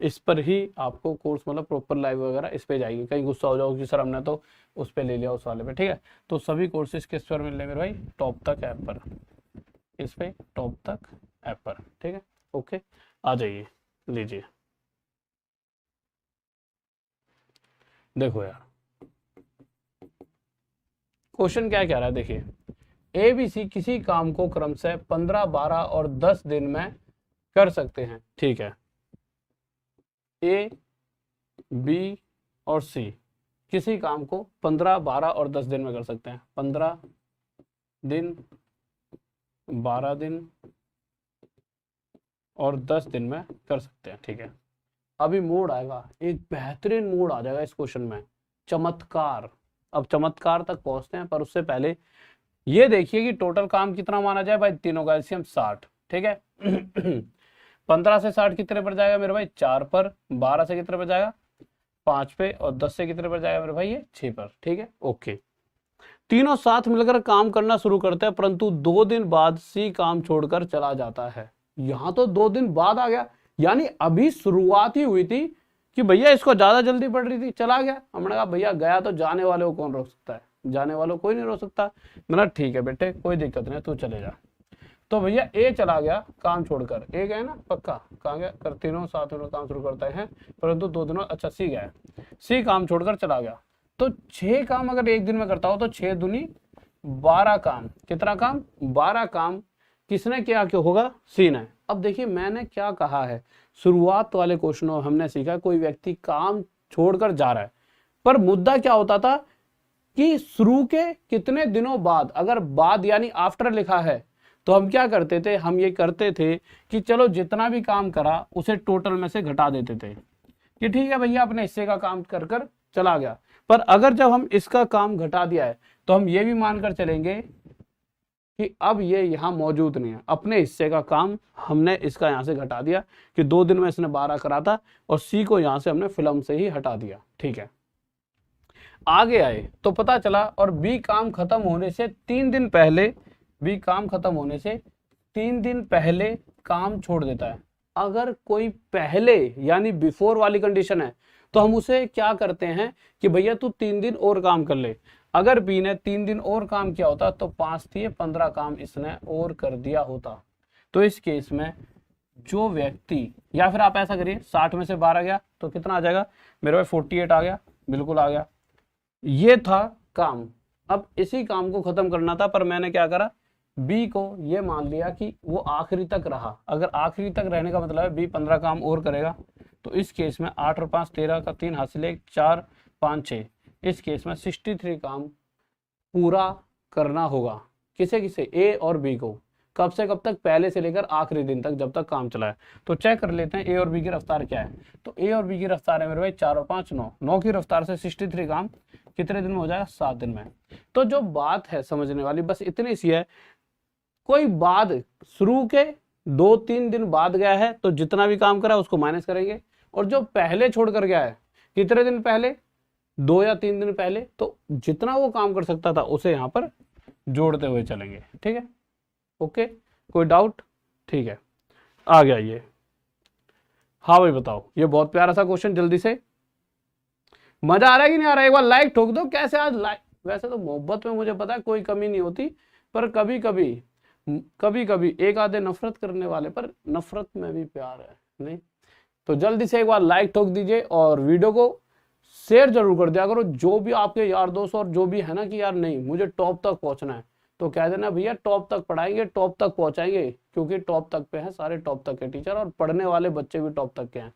इस पर ही आपको कोर्स मतलब प्रॉपर लाइव वगैरह इस पे जाएगी। कहीं गुस्सा हो जाओ कि सर हमने तो उस पे ले लिया उस वाले पे, ठीक है। तो सभी कोर्सेज किस पर मिल रहे हैं मेरे भाई, टॉप तक ऐप पर, इस पे टॉप तक ऐप पर, ठीक है, ओके, आ जाइए, लीजिए। देखो यार क्वेश्चन क्या कह रहा है, देखिए ए बी सी किसी काम को क्रमशः 15, 12 और 10 दिन में कर सकते हैं, ठीक है। ए बी और सी किसी काम को 15, 12 और 10 दिन में कर सकते हैं, 15 दिन, 12 दिन और 10 दिन में कर सकते हैं, ठीक है। अभी मोड आएगा, एक बेहतरीन मोड आ जाएगा इस क्वेश्चन में, चमत्कार। अब चमत्कार तक पहुंचते हैं पर उससे पहले ये देखिए कि टोटल काम कितना माना जाए भाई, तीनों का एलसीएम 60, ठीक है। 15 से 60 कितने पर जाएगा मेरे भाई, 4 पर, 12 से कितने पर जाएगा, 5 पे, और 10 से कितने पर जाएगा मेरे भाई, ये 6 पर, ठीक है, ओके। तीनों साथ मिलकर काम करना शुरू करते हैं परंतु 2 दिन बाद सी काम छोड़कर चला जाता है। यहां तो 2 दिन बाद आ गया, यानी अभी शुरुआत ही हुई थी कि भैया इसको ज्यादा जल्दी पड़ रही थी, चला गया। हमने कहा भैया गया तो जाने वाले को कौन रोक सकता है, जाने वालों कोई नहीं रोक सकता। मैंने ठीक है बेटे कोई दिक्कत नहीं, तू चले जा। तो भैया ए चला गया काम छोड़कर, ए गया ना पक्का, कहाँ गया, कर तीनों साथ में काम शुरू करते हैं परंतु 2 दिनों, अच्छा सी गया, सी काम छोड़कर चला गया। तो 6 काम अगर एक दिन में करता हो तो 6 दूनी 12 काम, कितना काम, 12 काम किसने किया, क्यों होगा, सी ने। अब देखिए मैंने क्या कहा है, शुरुआत वाले क्वेश्चनों हमने सीखा कोई व्यक्ति काम छोड़कर जा रहा है, पर मुद्दा क्या होता था कि शुरू के कितने दिनों बाद, अगर बाद यानी आफ्टर लिखा है तो हम क्या करते थे, हम ये करते थे कि चलो जितना भी काम करा उसे टोटल में से घटा देते थे कि ठीक है भैया अपने हिस्से का काम कर कर चला गया। पर अगर जब हम इसका काम घटा दिया है तो हम ये भी मानकर चलेंगे कि अब ये यहाँ मौजूद नहीं है, अपने हिस्से का काम हमने इसका यहाँ से घटा दिया कि 2 दिन में इसने 12 करा था और सी को यहाँ से हमने फिल्म से ही हटा दिया, ठीक है। आगे आए तो पता चला और बी काम खत्म होने से 3 दिन पहले, बी काम खत्म होने से 3 दिन पहले काम छोड़ देता है। अगर कोई पहले यानी बिफोर वाली कंडीशन है तो हम उसे क्या करते हैं कि भैया तू 3 दिन और काम कर ले। अगर बी ने 3 दिन और काम किया होता तो 5 थी 15 काम इसने और कर दिया होता। तो इस केस में जो व्यक्ति, या फिर आप ऐसा करिए 60 में से 12 गया तो कितना आ जाएगा मेरे भाई, 48 आ गया, बिल्कुल आ गया। ये था काम। अब इसी काम को खत्म करना था पर मैंने क्या करा, बी को ये मान लिया कि वो आखिरी तक रहा। अगर आखिरी तक रहने का मतलब है बी 15 काम और करेगा तो इस केस में 8 और 5 13 का 3 हासिल है, 4 5 6, इस केस में 63 काम पूरा करना होगा। किसे किसे, ए और बी को। कब से कब तक, पहले से लेकर आखिरी दिन तक जब तक काम चला है। तो चेक कर लेते हैं ए और बी की रफ्तार क्या है। तो ए और बी की रफ्तार है मेरे भाई 4 और 5 9, 9 की रफ्तार से 63 काम कितने दिन में हो जाएगा, 7 दिन में। तो जो बात है समझने वाली बस इतनी सी है, कोई बाद शुरू के 2-3 दिन बाद गया है तो जितना भी काम करा उसको माइनस करेंगे, और जो पहले छोड़कर गया है कितने दिन पहले, 2 या 3 दिन पहले, तो जितना वो काम कर सकता था उसे यहाँ पर जोड़ते हुए चलेंगे, ठीक है, ओके। कोई डाउट, ठीक है, आ गया ये। हाँ भाई बताओ, ये बहुत प्यारा सा क्वेश्चन, जल्दी से। मजा आ रहा है कि नहीं आ रहा है, एक बार लाइक ठोक दो। कैसे आज लाइक, वैसे तो मोहब्बत में मुझे पता है कोई कमी नहीं होती, पर कभी कभी कभी कभी एक आधे नफरत करने वाले, पर नफरत में भी प्यार है नहीं। तो जल्दी से एक बार लाइक ठोक दीजिए और वीडियो को शेयर जरूर कर दिया करो। जो भी आपके यार दोस्त और जो भी है ना कि यार नहीं मुझे टॉप तक पहुंचना है, तो कह देना भैया टॉप तक पढ़ाएंगे, टॉप तक पहुंचाएंगे, क्योंकि टॉप तक पे है सारे टॉप तक के टीचर और पढ़ने वाले बच्चे भी टॉप तक के हैं।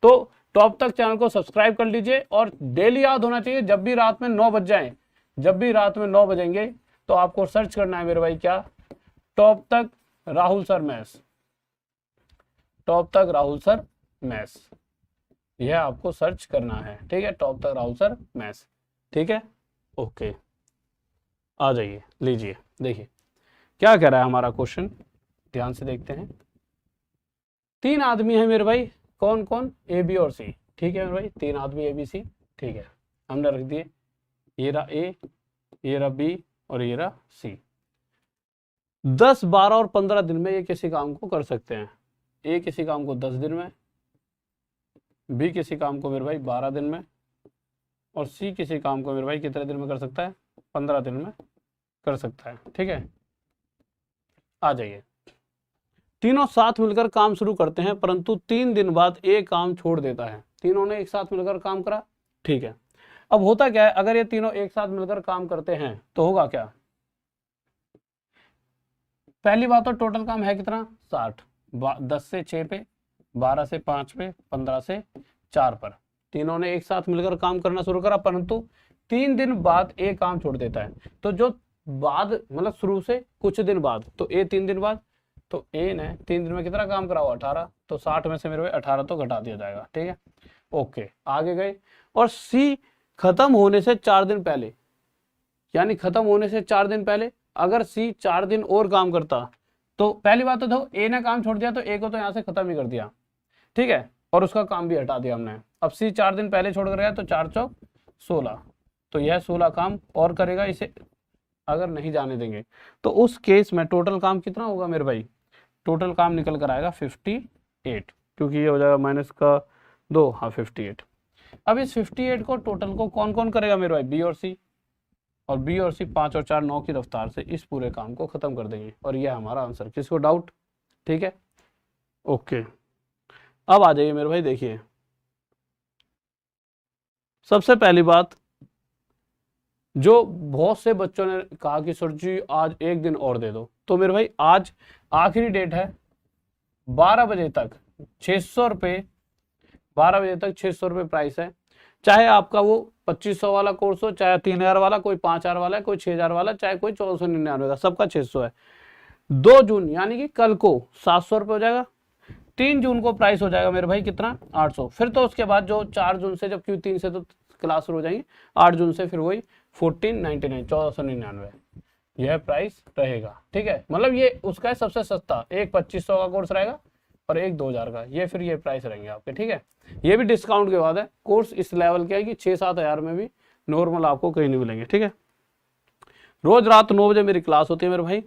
तो टॉप तक चैनल को सब्सक्राइब कर लीजिए और डेली याद होना चाहिए, जब भी रात में 9 बज जाए, जब भी रात में 9 बजेंगे तो आपको सर्च करना है मेरे भाई क्या, टॉप तक राहुल सर मैथ्स, टॉप तक राहुल सर मैथ्स, यह आपको सर्च करना है। ठीक है, टॉप तक राहुल सर मैथ्स। ठीक है, ओके, आ जाइए, लीजिए देखिए क्या कह रहा है हमारा क्वेश्चन, ध्यान से देखते हैं। 3 आदमी है मेरे भाई, कौन कौन, ए बी और सी। ठीक है मेरे भाई, 3 आदमी ए बी सी। ठीक है, हमने रख दिए, ये रहा ए, ये रहा बी और ये रहा सी। 10, 12 और 15 दिन में ये किसी काम को कर सकते हैं। ए किसी काम को 10 दिन में, बी किसी काम को मेरे भाई 12 दिन में, और सी किसी काम को मेरे भाई कितने दिन में कर सकता है, 15 दिन में कर सकता है। ठीक है, आ जाइए। तीनों साथ मिलकर काम शुरू करते हैं, परंतु 3 दिन बाद एक काम छोड़ देता है। तीनों ने एक साथ मिलकर काम करा, ठीक है। अब होता क्या है, अगर ये तीनों एक साथ मिलकर काम करते हैं तो होगा क्या, पहली बात तो टोटल काम है कितना, 60, 10 से 6 पे, 12 से 5 पे, 15 से 4 पर। तीनों ने एक साथ मिलकर काम करना शुरू करा, परंतु 3 दिन बाद एक काम छोड़ देता है। तो जो बाद मतलब शुरू से कुछ दिन बाद, तो ए 3 दिन बाद, तो ए ने 3 दिन में कितना काम करा हुआ, 18, तो 60 में से मेरे 18 तो घटा दिया जाएगा। ठीक है, ओके, आगे गए। और सी खत्म होने से 4 दिन पहले, यानी खत्म होने से 4 दिन पहले अगर सी 4 दिन और काम करता, तो पहली बात तो देखो ए ने काम छोड़ दिया, तो ए को तो यहाँ से खत्म ही कर दिया। ठीक है, और उसका काम भी हटा दिया हमने। अब सी 4 दिन पहले छोड़ कर गया, तो 4 चौक 16, तो यह 16 काम और करेगा। इसे अगर नहीं जाने देंगे तो उस केस में टोटल काम कितना होगा मेरे भाई, टोटल काम निकल कर आएगा 58, क्योंकि ये हो जाएगा माइनस का 2, हाँ 58। अब इस 58 को टोटल को कौन कौन करेगा मेरे भाई, बी और सी, और बी और सी 5 और 4 9 की रफ्तार से इस पूरे काम को खत्म कर देंगे, और यह हमारा आंसर। किसको डाउट, ठीक है, ओके। अब आ जाइए मेरे भाई, देखिए सबसे पहली बात, जो बहुत से बच्चों ने कहा कि सर जी आज एक दिन और दे दो, तो मेरे भाई आज आखिरी डेट है, 12 बजे तक 600 रुपये, 12 बजे तक 600 रुपये प्राइस है। चाहे आपका वो 2500 वाला कोर्स हो, चाहे 3000 वाला, कोई 5000 वाला, कोई 6000 वाला, चाहे कोई 1499 का, सबका 600 है। 2 जून यानी कि कल को 700 रुपये हो जाएगा। 3 जून को प्राइस हो जाएगा मेरे भाई कितना, 800। फिर तो उसके बाद जो 4 जून से, जब क्यों 3 से तो क्लास शुरू हो जाएंगी, 8 जून से फिर वही 1499, 1499 यह प्राइस रहेगा। ठीक है, मतलब ये उसका है सबसे सस्ता, एक 2500 का कोर्स रहेगा और एक 2000 का, ये फिर ये प्राइस रहेंगे आपके। ठीक है, ये भी डिस्काउंट के बाद है। कोर्स इस लेवल के है कि 6-7 हज़ार में भी नॉर्मल आपको कहीं नहीं मिलेंगे। ठीक है, रोज रात 9 बजे मेरी क्लास होती है मेरे भाई।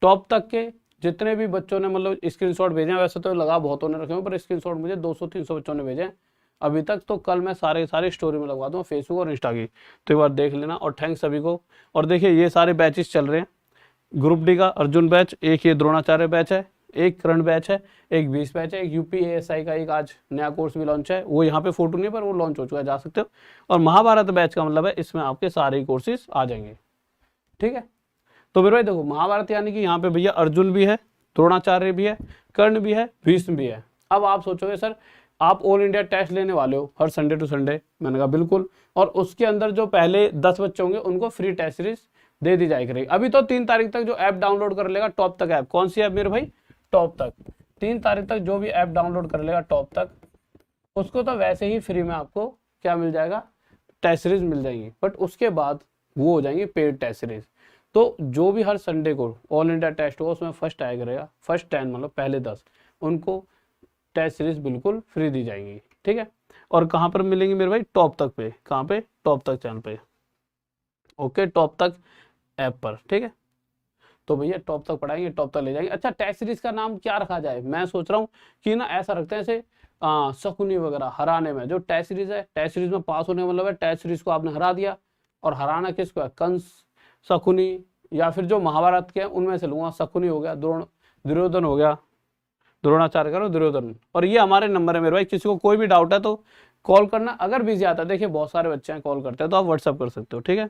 टॉप तक के जितने भी बच्चों ने मतलब स्क्रीनशॉट भेजे हैं, वैसे तो लगा बहुतों ने रखे हैं, पर स्क्रीनशॉट मुझे 200-300 बच्चों ने भेजे हैं अभी तक। तो कल मैं सारे स्टोरी में लगवा दूँ, फेसबुक और इंस्टा की, तो एक बार देख लेना। और थैंक्स सभी को। और देखिए ये सारे बैचेस चल रहे हैं, ग्रुप डी का अर्जुन बैच, एक ये द्रोणाचार्य बैच है, एक करण बैच है, एक 20 बैच है, एक यूपीएएसआई का एक आज नया कोर्स भी लॉन्च है, वो यहाँ पे फोटो नहीं है पर वो लॉन्च हो चुका है, जा सकते हो। और महाभारत बैच का मतलब है इसमें आपके सारे ही कोर्सेज आ जाएंगे। ठीक है, तो मेरे भाई देखो महाभारत यानी कि यहाँ पे भैया अर्जुन भी है, द्रोणाचार्य भी है, कर्ण भी है, भीष्म भी है। अब आप सोचोगे सर आप ऑल इंडिया टेस्ट लेने वाले हो हर संडे टू संडे, मैंने कहा बिल्कुल। और उसके अंदर जो पहले 10 बच्चे होंगे उनको फ्री टेस्ट सीरीज दे दी जाएगी। अभी तो 3 तारीख तक जो ऐप डाउनलोड कर लेगा टॉप तक ऐप, कौन सी ऐप मेरे भाई, टॉप तक, 3 तारीख तक जो भी ऐप डाउनलोड कर लेगा टॉप तक, उसको तो वैसे ही फ्री में आपको क्या मिल जाएगा, टेस्ट सीरीज मिल जाएंगी। बट उसके बाद वो हो जाएंगी पेड टेस्ट सीरीज। तो जो भी हर संडे को ऑल इंडिया टेस्ट होगा उसमें फर्स्ट आया करेगा, फर्स्ट 10 मतलब पहले 10, उनको टेस्ट सीरीज बिल्कुल फ्री दी जाएंगी। ठीक है, और कहाँ पर मिलेंगी मेरे भाई, टॉप तक पे, कहाँ पे, टॉप तक चैनल पे, ओके, टॉप तक ऐप पर। ठीक है, तो भैया टॉप तक पढ़ाएंगे, टॉप तक ले जाएंगे। अच्छा टेस्ट सीरीज का नाम क्या रखा जाए, मैं सोच रहा हूँ कि ना ऐसा रखते हैं जैसे शकुनी वगैरह हराने में, जो टेस्ट सीरीज है, टेस्ट सीरीज में पास होने का मतलब है टेस्ट सीरीज को आपने हरा दिया, और हराना किसको है, कंस, शकुनी, या फिर जो महाभारत के हैं उनमें से लूंगा। शकुनी हो गया, दुर्योधन हो गया, द्रोणाचार्य करो, दुर्योधन। और ये हमारे नंबर है मेरे भाई, किसी को कोई भी डाउट है तो कॉल करना। अगर बिजी आता है, देखिए बहुत सारे बच्चे हैं कॉल करते हैं, तो आप व्हाट्सअप कर सकते हो, ठीक है।